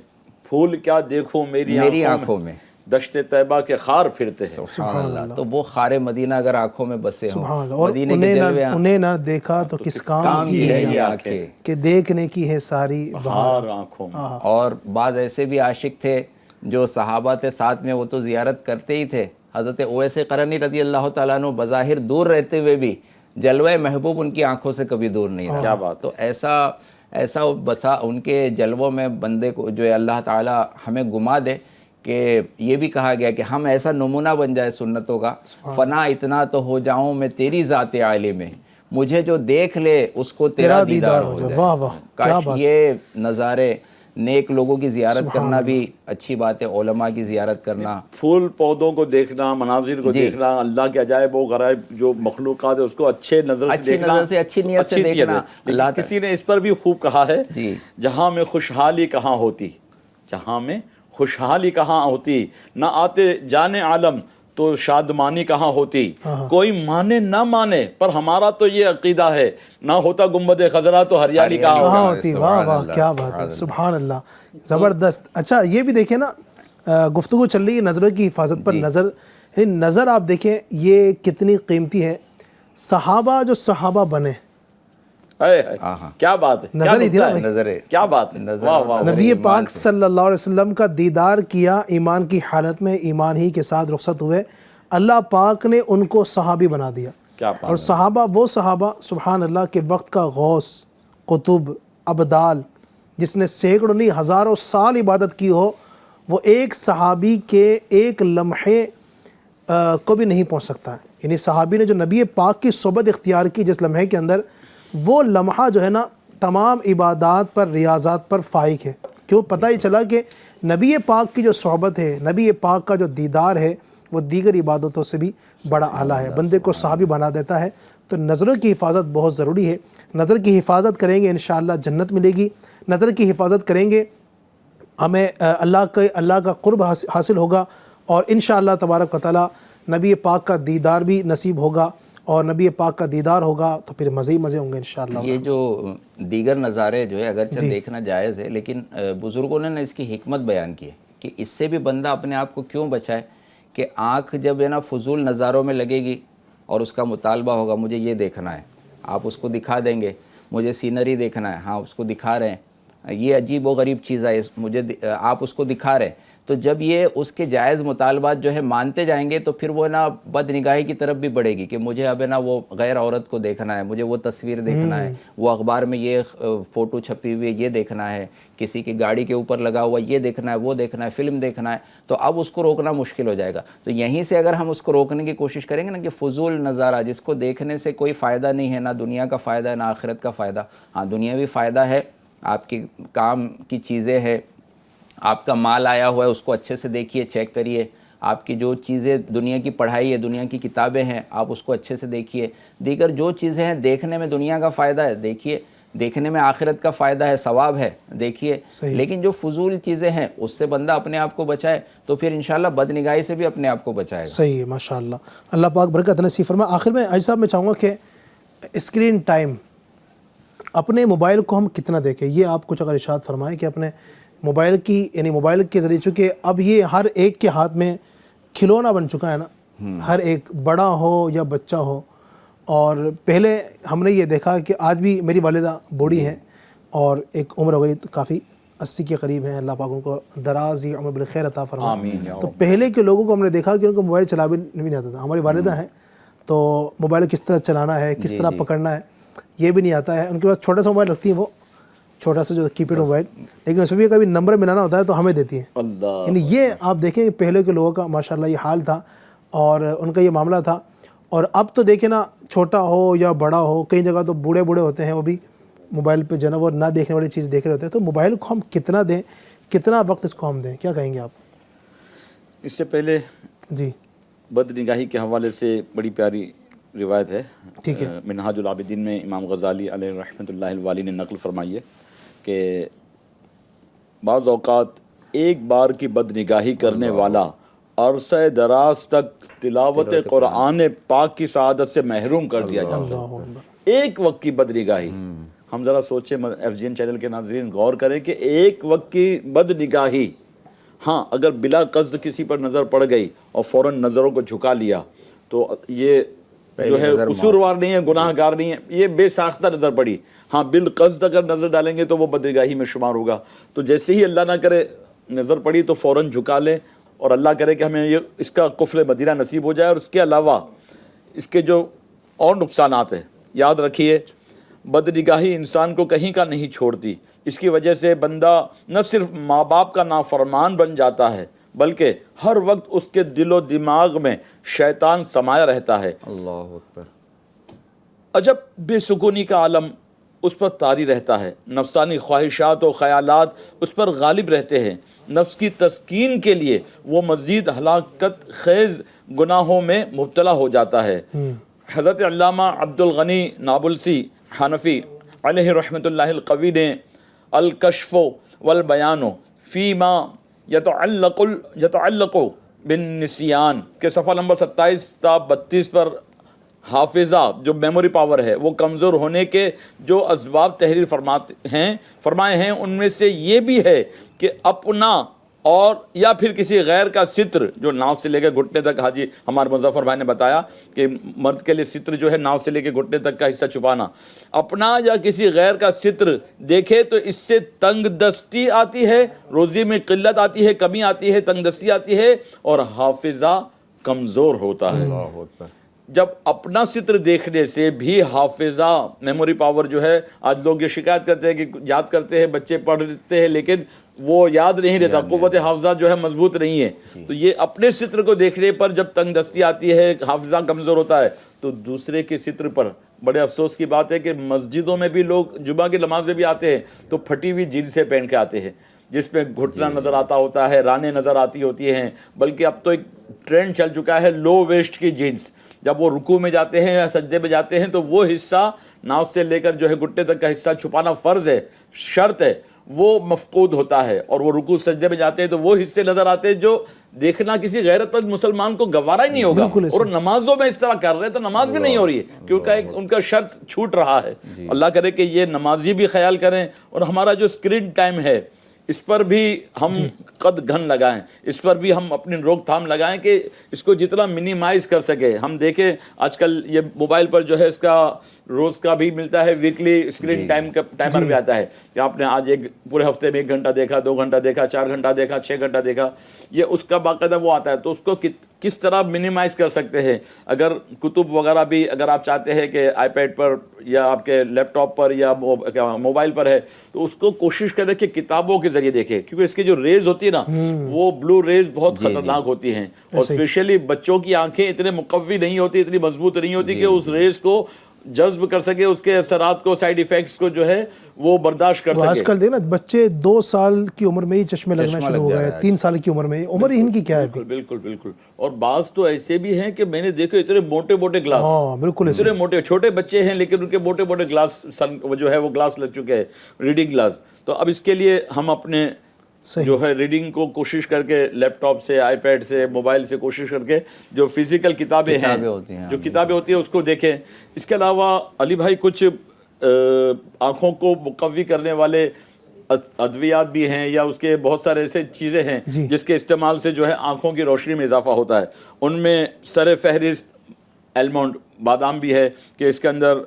پھول کیا دیکھوں میری آنکھوں میں، دشت طیبہ کے خار پھرتے ہیں. سبحان اللہ. تو وہ خار مدینہ اگر آنکھوں میں بسے ہوں، اور مدینے کے جلوے انہیں نہ دیکھا تو کس کام کی ہے یہ آنکھیں کہ دیکھنے کی ہے ساری بہار آنکھوں میں. اور بعض ایسے بھی عاشق تھے جو صحابہ تھے ساتھ میں، وہ تو زیارت کرتے ہی تھے. حضرت اویس قرنی رضی اللہ تعالیٰ عنہ بظاہر دور رہتے ہوئے بھی جلوہ محبوب ان کی آنکھوں سے کبھی دور نہیں رہا. کیا بات. تو ایسا بسا ان کے جلووں میں بندے کو جو ہے اللہ تعالیٰ ہمیں گما دے کہ یہ بھی کہا گیا کہ ہم ایسا نمونہ بن جائے سنتوں کا، فنا اتنا تو ہو جاؤں میں تیری ذات عالی میں، مجھے جو دیکھ لے اس کو تیرا دیدار ہو جائے. واہ واہ، کاش یہ نظارے، نیک لوگوں کی زیارت کرنا بھی اچھی بات ہے، علماء کی زیارت کرنا، پھول پودوں کو دیکھنا، مناظر کو دیکھنا، اللہ کے عجائب و غرائب جو مخلوقات ہے اس کو اچھے نظر سے دیکھنا، اچھی نیت سے دیکھنا. اللہ کسی نے اس پر بھی خوب کہا ہے، جہاں میں خوشحالی کہاں ہوتی، جہاں میں خوشحالی کہاں ہوتی، نہ آتے جانے عالم تو شادمانی کہاں ہوتی. کوئی مانے نہ مانے پر ہمارا تو یہ عقیدہ ہے، نہ ہوتا گنبد خضرا تو ہریالی کہاں ہوتی. واہ واہ، کیا بات ہے، سبحان اللہ، زبردست. اچھا یہ بھی دیکھیں نا، گفتگو چل رہی ہے نظروں کی حفاظت پر. نظر آپ دیکھیں یہ کتنی قیمتی ہے. صحابہ جو صحابہ بنے، کیا بات ہے، نظر ہی تھی نا، کیا بات ہے. نبی پاک صلی اللہ علیہ وسلم کا دیدار کیا ایمان کی حالت میں، ایمان ہی کے ساتھ رخصت ہوئے، اللہ پاک نے ان کو صحابی بنا دیا. اور صحابہ وہ صحابہ سبحان اللہ کے وقت کا غوث، قطب، ابدال، جس نے سینکڑوں نہیں ہزاروں سال عبادت کی ہو، وہ ایک صحابی کے ایک لمحے کو بھی نہیں پہنچ سکتا ہے. یعنی صحابی نے جو نبی پاک کی صحبت اختیار کی جس لمحے کے اندر، وہ لمحہ جو ہے نا تمام عبادات پر، ریاضات پر فائق ہے. کیوں؟ پتہ ہی چلا کہ نبی پاک کی جو صحبت ہے، نبی پاک کا جو دیدار ہے، وہ دیگر عبادتوں سے بھی بڑا اعلیٰ ہے، بندے کو صحابی بنا دیتا ہے. تو نظروں کی حفاظت بہت ضروری ہے. نظر کی حفاظت کریں گے انشاءاللہ جنت ملے گی. نظر کی حفاظت کریں گے ہمیں اللہ کا قرب حاصل ہوگا، اور انشاءاللہ تبارک و تعالیٰ نبی پاک کا دیدار بھی نصیب ہوگا، اور نبی پاک کا دیدار ہوگا تو پھر مزے ہی مزے ہوں گے انشاءاللہ. یہ جو دیگر نظارے جو ہے اگرچہ دیکھنا جائز ہے، لیکن بزرگوں نے اس کی حکمت بیان کی ہے کہ اس سے بھی بندہ اپنے آپ کو کیوں بچائے کہ آنکھ جب ہے نا فضول نظاروں میں لگے گی اور اس کا مطالبہ ہوگا مجھے یہ دیکھنا ہے، آپ اس کو دکھا دیں گے، مجھے سینری دیکھنا ہے، ہاں اس کو دکھا رہے ہیں، یہ عجیب و غریب چیز ہے مجھے آپ اس کو دکھا رہے ہیں. تو جب یہ اس کے جائز مطالبات جو ہے مانتے جائیں گے تو پھر وہ نا بد نگاہی کی طرف بھی بڑھے گی کہ مجھے اب ہے نا وہ غیر عورت کو دیکھنا ہے، مجھے وہ تصویر دیکھنا ہے، وہ اخبار میں یہ فوٹو چھپی ہوئی ہے یہ دیکھنا ہے، کسی کی گاڑی کے اوپر لگا ہوا یہ دیکھنا ہے، وہ دیکھنا ہے، فلم دیکھنا ہے. تو اب اس کو روکنا مشکل ہو جائے گا. تو یہیں سے اگر ہم اس کو روکنے کی کوشش کریں گے نا کہ فضول نظارہ جس کو دیکھنے سے کوئی فائدہ نہیں ہے، نہ دنیا کا فائدہ ہے نہ آخرت کا فائدہ. ہاں دنیاوی فائدہ ہے، آپ کی کام کی چیزیں ہیں، آپ کا مال آیا ہوا ہے اس کو اچھے سے دیکھیے، چیک کریے. آپ کی جو چیزیں دنیا کی پڑھائی ہے، دنیا کی کتابیں ہیں، آپ اس کو اچھے سے دیکھیے. دیگر جو چیزیں ہیں دیکھنے میں دنیا کا فائدہ ہے دیکھیے، دیکھنے میں آخرت کا فائدہ ہے، ثواب ہے دیکھیے. لیکن جو فضول چیزیں ہیں اس سے بندہ اپنے آپ کو بچائے تو پھر انشاءاللہ بد نگاہی سے بھی اپنے آپ کو بچائے گا. صحیح ہے، ماشاءاللہ، اللہ پاک برکت نصیب فرمائے. آخر میں حاجی صاحب میں چاہوں گا کہ اسکرین ٹائم، اپنے موبائل کو ہم کتنا دیکھیں، یہ آپ کچھ اگر ارشاد فرمائیں کہ اپنے موبائل کی، یعنی موبائل کے ذریعے، چونکہ اب یہ ہر ایک کے ہاتھ میں کھلونا بن چکا ہے نا، ہر ایک بڑا ہو یا بچہ ہو. اور پہلے ہم نے یہ دیکھا کہ آج بھی میری والدہ بوڑھی ہیں اور ایک عمر ہو گئی کافی 80 کے قریب ہیں، اللہ پاک ان کو درازی عمر بالخیر عطا فرمائے. تو پہلے کے لوگوں کو ہم نے دیکھا کہ ان کو موبائل چلا بھی نہیں آتا تھا. ہماری والدہ ہیں تو موبائل کس طرح چلانا ہے، کس طرح پکڑنا ہے یہ بھی نہیں آتا ہے. ان کے پاس چھوٹا سا موبائل رکھتی ہیں، وہ چھوٹا سا جو کیپیڈ موبائل، لیکن اس میں بھی کبھی نمبر ملانا ہوتا ہے تو ہمیں دیتی ہیں. اللہ یعنی یہ آپ دیکھیں پہلے کے لوگوں کا ماشاءاللہ یہ حال تھا اور ان کا یہ معاملہ تھا. اور اب تو دیکھیں نا، چھوٹا ہو یا بڑا ہو، کئی جگہ تو بوڑھے ہوتے ہیں وہ بھی موبائل پہ جناب اور نہ دیکھنے والی چیز دیکھ رہے ہوتے ہیں. تو موبائل کو ہم کتنا دیں، کتنا وقت اس کو ہم دیں، کیا کہیں گے آپ؟ اس سے پہلے جی بد نگاہی کے حوالے سے بڑی پیاری روایت ہے، ٹھیک ہے. منہاج العابدین میں امام غزالی علیہ رحمۃ اللہ الوالی نے نقل فرمائی ہے کہ بعض اوقات ایک بار کی بد نگاہی کرنے والا عرصہ دراز تک تلاوت قرآن پاک کی سعادت سے محروم کر دیا جاتا ہے. ایک وقت کی بد نگاہی، ہم ذرا سوچیں، ایف جی این چینل کے ناظرین غور کریں کہ ایک وقت کی بد نگاہی، ہاں اگر بلا قصد کسی پر نظر پڑ گئی اور فوراً نظروں کو جھکا لیا تو یہ جو ہے قصوروار نہیں ہے، گناہ گار نہیں ہے، یہ بے ساختہ نظر پڑی. ہاں بالقصد اگر نظر ڈالیں گے تو وہ بد نگاہی میں شمار ہوگا. تو جیسے ہی اللہ نہ کرے نظر پڑی تو فوراً جھکا لیں، اور اللہ کرے کہ ہمیں یہ اس کا قفل مدینہ نصیب ہو جائے. اور اس کے علاوہ اس کے جو اور نقصانات ہیں، یاد رکھیے بد نگاہی انسان کو کہیں کا نہیں چھوڑتی. اس کی وجہ سے بندہ نہ صرف ماں باپ کا نافرمان بن جاتا ہے بلکہ ہر وقت اس کے دل و دماغ میں شیطان سمایا رہتا ہے. اللہ اکبر. عجب بے سکونی کا عالم اس پر طاری رہتا ہے. نفسانی خواہشات و خیالات اس پر غالب رہتے ہیں. نفس کی تسکین کے لیے وہ مزید ہلاکت خیز گناہوں میں مبتلا ہو جاتا ہے. حضرت علامہ عبد الغنی نابلسی حنفی علیہ رحمۃ اللہ القوی نے الکشف والبیان فیما یتعلق بالنسیان کے صفحہ نمبر 27 تا 32 پر حافظہ جو میموری پاور ہے وہ کمزور ہونے کے جو اسباب تحریر فرمائے ہیں ان میں سے یہ بھی ہے کہ اپنا اور یا پھر کسی غیر کا ستر، جو ناؤ سے لے کے گھٹنے تک، حاجی ہمارے مظفر بھائی نے بتایا کہ مرد کے لیے ستر جو ہے ناؤ سے لے کے گھٹنے تک کا حصہ چھپانا، اپنا یا کسی غیر کا ستر دیکھے تو اس سے تنگ دستی آتی ہے، روزی میں قلت آتی ہے، کمی آتی ہے، تنگ دستی آتی ہے اور حافظہ کمزور ہوتا ہے. جب اپنا ستر دیکھنے سے بھی حافظہ میموری پاور جو ہے، آج لوگ یہ شکایت کرتے ہیں کہ یاد کرتے ہیں، بچے پڑھتے ہیں لیکن وہ یاد نہیں رہتا، قوت حافظہ جو ہے مضبوط نہیں ہے. تو یہ اپنے ستر کو دیکھنے پر جب تنگ دستی آتی ہے، حافظہ کمزور ہوتا ہے، تو دوسرے کے ستر پر بڑے افسوس کی بات ہے کہ مسجدوں میں بھی لوگ جمعہ کی نماز میں بھی آتے ہیں تو پھٹی ہوئی جینسیں پہن کے آتے ہیں جس پہ گھٹنا نظر آتا ہوتا ہے، رانیں نظر آتی ہوتی ہیں. بلکہ اب تو ایک ٹرینڈ چل چکا ہے لو ویسٹ کی جینس. جب وہ رکوع میں جاتے ہیں یا سجدے میں جاتے ہیں تو وہ حصہ ناؤ سے لے کر جو ہے گھٹنے تک کا حصہ چھپانا فرض ہے، شرط ہے، وہ مفقود ہوتا ہے. اور وہ رکوع سجدے میں جاتے ہیں تو وہ حصے نظر آتے ہیں جو دیکھنا کسی غیرت مند مسلمان کو گوارا ہی نہیں ہوگا. اور نمازوں میں اس طرح کر رہے ہیں تو نماز بھی نہیں ہو رہی ہے کیونکہ ان کا شرط چھوٹ رہا ہے. اللہ کرے کہ یہ نمازی بھی خیال کریں اور ہمارا جو اسکرین ٹائم ہے اس پر بھی ہم قد گھن لگائیں، اس پر بھی ہم اپنی روک تھام لگائیں کہ اس کو جتنا منیمائز کر سکے. ہم دیکھیں آج کل یہ موبائل پر جو ہے اس کا روز کا بھی ملتا ہے، ویکلی اسکرین ٹائم کا ٹائمر بھی آتا ہے کہ آپ نے آج ایک پورے ہفتے میں 1 گھنٹہ دیکھا، 2 گھنٹہ دیکھا، 4 گھنٹہ دیکھا، 6 گھنٹہ دیکھا، یہ اس کا باقاعدہ وہ آتا ہے. تو اس کو کس طرح منیمائز کر سکتے ہیں. اگر کتب وغیرہ بھی اگر آپ چاہتے ہیں کہ آئی پیڈ پر یا آپ کے لیپ ٹاپ پر یا موبائل پر ہے تو اس کو کوشش کریں کہ کتابوں کے ذریعے دیکھیں، کیونکہ اس کی جو ریز ہوتی ہے نا وہ بلو ریز بہت خطرناک ہوتی ہیں. اور اسپیشلی بچوں کی آنکھیں اتنے مقوی نہیں ہوتی، اتنی مضبوط نہیں ہوتی کہ اس ریز کو جذب کر سکے، اس کے اثرات کو، سائیڈ ایفیکٹس کو جو ہے وہ برداشت کر سکے. آج کل دیکھنا بچے 2 سال کی عمر میں ہی چشمے لگنا شروع ہو گئے، 3 سال کی عمر میں. عمر ان کی کیا ہے؟ بالکل بالکل. اور بعض تو ایسے بھی ہیں کہ میں نے دیکھے اتنے موٹے موٹے گلاس، بالکل اتنے موٹے، چھوٹے بچے ہیں لیکن ان کے موٹے موٹے گلاس جو ہے وہ گلاس لگ چکے ہیں، ریڈنگ گلاس. تو اب اس کے لیے ہم اپنے جو ہے ریڈنگ کو کوشش کر کے لیپ ٹاپ سے، آئی پیڈ سے، موبائل سے کوشش کر کے جو فزیکل کتابیں ہیں، جو کتابیں ہوتی ہیں اس کو دیکھیں. اس کے علاوہ علی بھائی کچھ آنکھوں کو مقوی کرنے والے ادویات بھی ہیں یا اس کے بہت سارے ایسے چیزیں ہیں جس کے استعمال سے جو ہے آنکھوں کی روشنی میں اضافہ ہوتا ہے. ان میں سر فہرست المونڈ بادام بھی ہے کہ اس کے اندر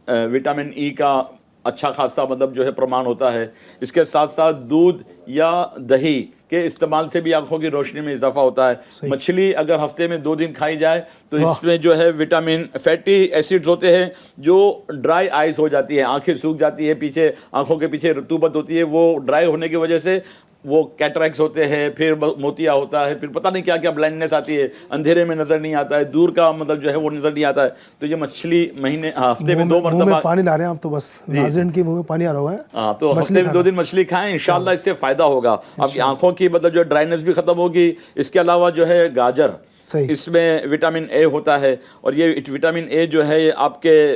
وٹامن ای کا اچھا خاصا مطلب جو ہے پرمان ہوتا ہے. اس کے ساتھ ساتھ دودھ یا دہی کے استعمال سے بھی آنکھوں کی روشنی میں اضافہ ہوتا ہے. مچھلی اگر ہفتے میں 2 دن کھائی جائے تو اس میں جو ہے وٹامن فیٹی ایسڈز ہوتے ہیں جو ڈرائی آئیز ہو جاتی ہے, آنکھیں سوکھ جاتی ہے, پیچھے آنکھوں کے پیچھے رطوبت ہوتی ہے, وہ ڈرائی ہونے کی وجہ سے وہ کیٹریکس ہوتے ہیں, پھر موتیا ہوتا ہے, پھر پتہ نہیں کیا کیا بلائنڈنس آتی ہے, اندھیرے میں نظر نہیں آتا ہے, دور کا مطلب جو ہے وہ نظر نہیں آتا ہے. تو یہ مچھلی ہفتے میں 2 منہ مرتبہ, میں پانی لا رہے ہیں آپ تو, بس ناظرین کے منہ میں پانی آ رہا ہوا ہے. ہاں, تو ہفتے میں 2 دن مچھلی کھائیں, انشاءاللہ اس سے فائدہ ہوگا. آپ کی آنکھوں کی مطلب جو ڈرائنس بھی ختم ہوگی. اس کے علاوہ جو ہے گاجر, اس میں وٹامن اے ہوتا ہے, اور یہ وٹامن اے جو ہے آپ کے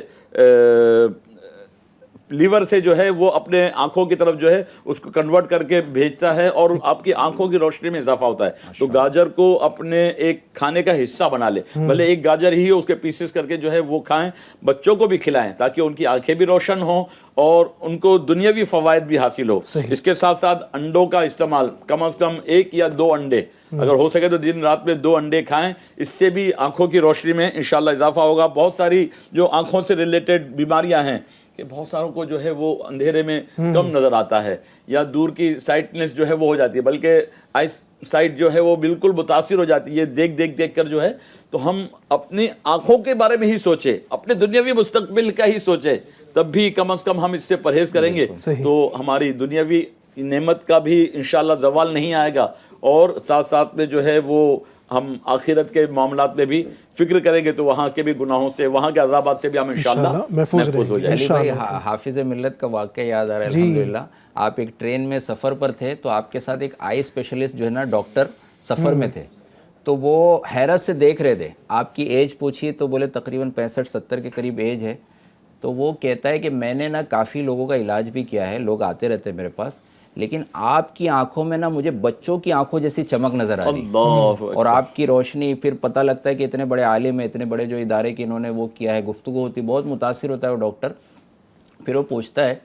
لیور سے جو ہے وہ اپنے آنکھوں کی طرف جو ہے اس کو کنورٹ کر کے بھیجتا ہے, اور آپ کی آنکھوں کی روشنی میں اضافہ ہوتا ہے. تو گاجر کو اپنے ایک کھانے کا حصہ بنا لے, بھلے ایک گاجر ہی ہو, اس کے پیسز کر کے جو ہے وہ کھائیں, بچوں کو بھی کھلائیں تاکہ ان کی آنکھیں بھی روشن ہوں اور ان کو دنیاوی فوائد بھی حاصل ہو. اس کے ساتھ ساتھ انڈوں کا استعمال, کم از کم 1 یا 2 انڈے, اگر ہو سکے تو دن رات میں 2 انڈے کھائیں, اس سے بھی آنکھوں کی روشنی میں انشاءاللہ اضافہ ہوگا. بہت ساری جو آنکھوں سے ریلیٹڈ بیماریاں ہیں کہ بہت ساروں کو جو ہے وہ اندھیرے میں کم نظر آتا ہے, یا دور کی سائٹنس جو ہے وہ ہو جاتی ہے, بلکہ آئی سائٹ جو ہے وہ بالکل متاثر ہو جاتی ہے دیکھ کر جو ہے. تو ہم اپنی آنکھوں کے بارے میں ہی سوچیں, اپنے دنیاوی مستقبل کا ہی سوچیں, تب بھی کم از کم ہم اس سے پرہیز کریں گے تو ہماری دنیاوی نعمت کا بھی انشاءاللہ زوال نہیں آئے گا, اور ساتھ ساتھ میں جو ہے وہ ہم آخرت کے معاملات میں بھی فکر کریں گے تو وہاں کے بھی گناہوں سے, وہاں کے عذابات سے بھی ہم انشاءاللہ محفوظ ہو جائیں گے. علی بھائی, حافظ ملت کا واقعہ یاد آ رہا ہے الحمدللہ. آپ ایک ٹرین میں سفر پر تھے تو آپ کے ساتھ ایک آئی اسپیشلسٹ جو ہے نا ڈاکٹر سفر میں تھے, تو وہ حیرت سے دیکھ رہے تھے. آپ کی ایج پوچھی تو بولے تقریباً 65-70 کے قریب ایج ہے. تو وہ کہتا ہے کہ میں نے نا کافی لوگوں کا علاج بھی کیا ہے, لوگ آتے رہتے ہیں میرے پاس, لیکن آپ کی آنکھوں میں نا مجھے بچوں کی آنکھوں جیسی چمک نظر آ رہی, اور آپ کی روشنی, پھر پتہ لگتا ہے کہ اتنے بڑے عالم ہیں, اتنے بڑے جو ادارے کی انہوں نے وہ کیا ہے, گفتگو ہوتی, بہت متاثر ہوتا ہے وہ ڈاکٹر. پھر وہ پوچھتا ہے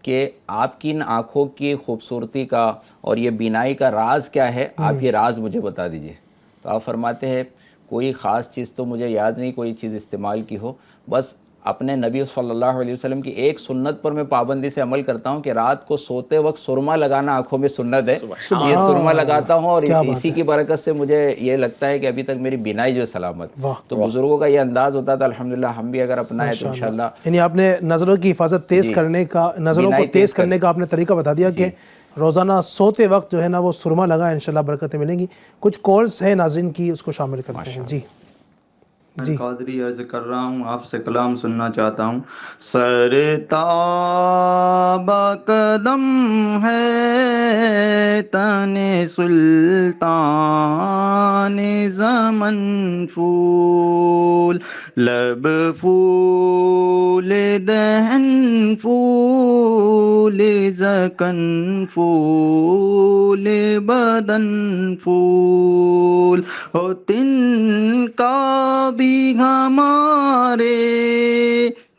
کہ آپ کی ان آنکھوں کی خوبصورتی کا اور یہ بینائی کا راز کیا ہے, آپ یہ راز مجھے بتا دیجئے. تو آپ فرماتے ہیں کوئی خاص چیز تو مجھے یاد نہیں, کوئی چیز استعمال کی ہو, بس اپنے نبی صلی اللہ علیہ وسلم کی ایک سنت پر میں پابندی سے عمل کرتا ہوں کہ رات کو سوتے وقت سرما لگانا آنکھوں میں سنت ہے. یہ سرما لگاتا ہوں, اور اسی کی برکت سے مجھے یہ لگتا ہے کہ ابھی تک میری بینائی جو ہے سلامت. تو بزرگوں کا یہ انداز ہوتا تھا, الحمدللہ ہم بھی اگر اپنائیں تو انشاءاللہ. یعنی آپ نے نظروں کی حفاظت تیز کرنے کا, نظروں کو تیز کرنے کا آپ نے طریقہ بتا دیا کہ روزانہ سوتے وقت جو ہے نا وہ سرما لگا, انشاءاللہ برکتیں ملیں گی. کچھ کالز ہیں ناظرین کی, اس کو شامل کرتے ہیں. جی قادری عرض کر رہا ہوں, آپ سے کلام سننا چاہتا ہوں. سر تاب قدم ہے تن سلطان زمن پھول, لب پھول دہن پھول زکن پھول بدن پھول, ہو تن کا بھی ہمارے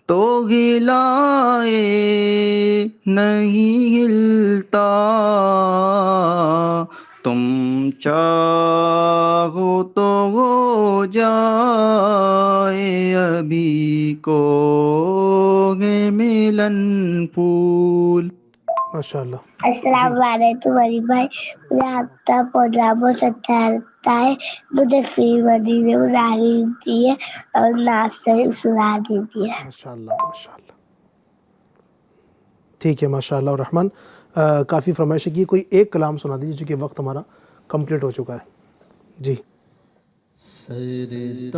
تو ہلائے نہیں ہلتا, تم چاہو تو ہو جائے ابھی کو ملن پھول. ماشاءاللہ. السلام علیکم علی بھائی, مجھے آپ کا پروگرام بہت اچھا لگتا ہے, مجھے فری ودی نے ازاری دی ہے اور ناشتہ سنا دیتی ہے. ماشاءاللہ ماشاءاللہ. ٹھیک ہے, ماشاءاللہ الرحمن. کافی فرمائشیں کی, کوئی ایک کلام سنا دیجیے چونکہ وقت ہمارا کمپلیٹ ہو چکا ہے. جی. سرتاب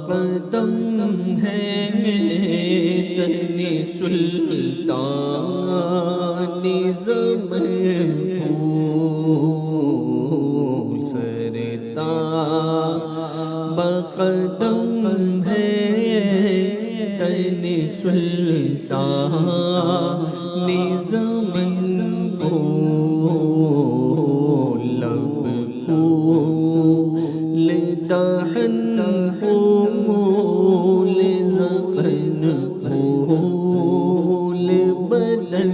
قدم ہے تن سلطان زمن پھول, سرتاب قدم ہے تن سلطان زمن پھول, لب پھول دہن پھول زکن پھول بدن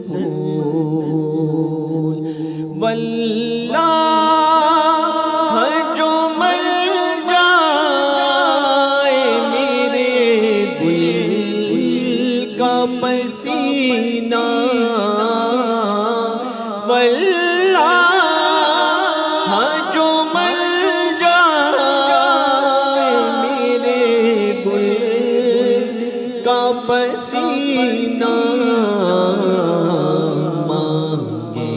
پھول, واللہ جو مل جائے میرے دل کا پسینہ کا پسینہ مانگے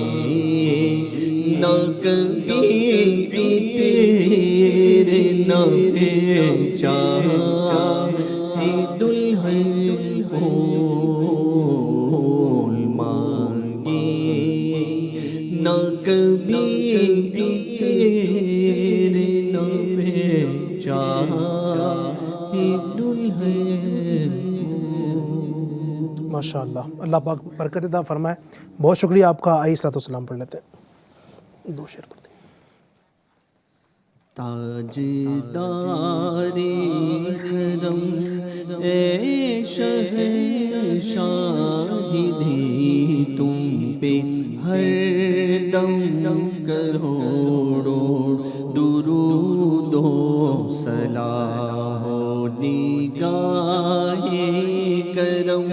نہ کبھی تیرے نہ چاہے دلہن پھول مانگے نہ کبھی تیرے نہ چاہے دلہن. ماشاء اللہ، اللہ پاک برکت عطا فرمائے. بہت شکریہ آپ کا. آئیے صلاۃ والسلام پڑھ لیتے ہیں. 2 شعر پڑھتے ہیں. تاجدار حرم اے شہنشاہی تم پہ ہر دم کروڑوں درود و صلاح و نگاہ کرم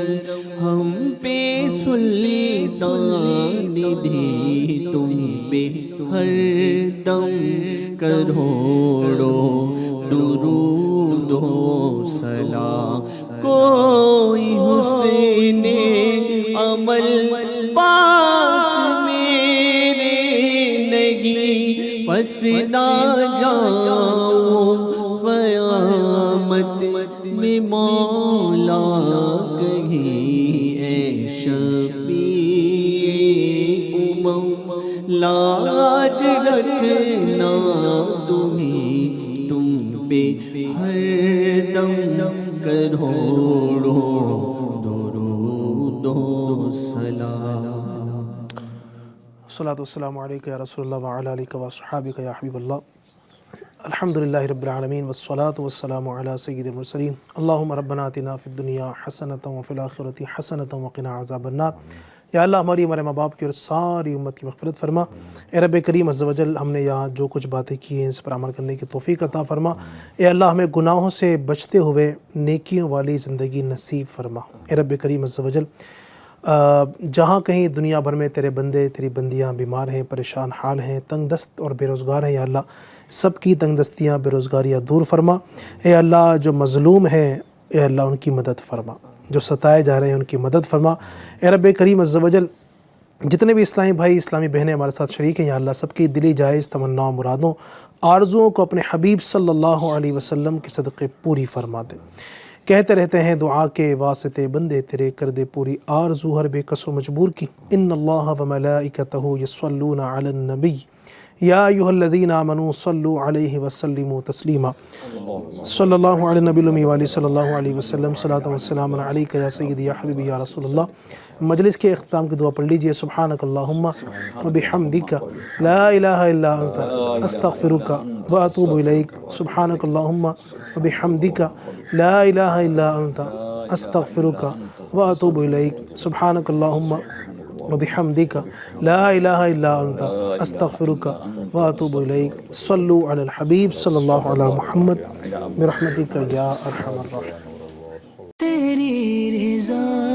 ہم پہ سلطان دی تم پہ ہر دم کروڑوں درود و صلاح. کوئی حسین عمل پاس میرے نہیں پس نہ جاؤ قیامت میں مولا کہیں اے شفیع امم لاج رکھنا تمہیں تم پہ ہر دم کروڑوں درود و سلام. الصلاۃ والسلام علیکہ یا رسول اللہ وعلی آلک و اصحابک یا حبیب اللہ. الحمدللہ رب العالمین والصلاۃ والسلام علی سید المرسلین. اللہم ربنا آتنا فی الدنیا حسنۃ وفی الآخرۃ حسنۃ وقنا عذاب النار. یا اللہ ہماری ہمارے ماں باپ کی اور ساری امت کی مغفرت فرما. اے رب کریم عز و جل ہم نے یہاں جو کچھ باتیں کی ہیں اس پر عمل کرنے کی توفیق عطا فرما. اے اللہ ہمیں گناہوں سے بچتے ہوئے نیکیوں والی زندگی نصیب فرما. اے رب کریم عز و جل جہاں کہیں دنیا بھر میں تیرے بندے تیری بندیاں بیمار ہیں، پریشان حال ہیں، تنگ دست اور بے روزگار ہیں، یا اللہ سب کی تنگ دستیاں بے روزگاریاں دور فرما. اے اللہ جو مظلوم ہیں اے اللہ ان کی مدد فرما، جو ستائے جا رہے ہیں ان کی مدد فرما. اے رب کریم عز و جل جتنے بھی اسلامی بھائی اسلامی بہنیں ہمارے ساتھ شریک ہیں یا اللہ سب کی دلی جائز تمناؤں مرادوں آرزوؤں کو اپنے حبیب صلی اللہ علیہ وسلم کے صدقے پوری فرما دے. کہتے رہتے ہیں دعا کے واسطے بندے تیرے کر دے پوری آرزو ہر بے کس و مجبور کی. ان اللہ و ملائکتہ یصلون علی النبی یا ایھا الذین آمنوا صلوا علیہ وسلموا تسلیما. صلی اللہ علیہ نبی الامی وآلہ صلی اللہ علیہ وسلم. صلاۃ و سلام علیک یا سیدی یا حبیبی یا رسول اللہ. مجلس کے اختتام کی دعا پڑھ لیجئے. سبحانک اللہم و بحمدک لا الہ الا انت استغفرک و اتوب الیک. سبحانک اللہم و بحمدک لا الہ الا انت استغفرک و اتوب الیک. سبحانک اللہم وبحمدک لا الہ الا انت استغفرک و اتوب الیک. صلوا علی الحبیب صلی اللہ علی محمد برحمتک یا ارحم الراحمین. تیری رضا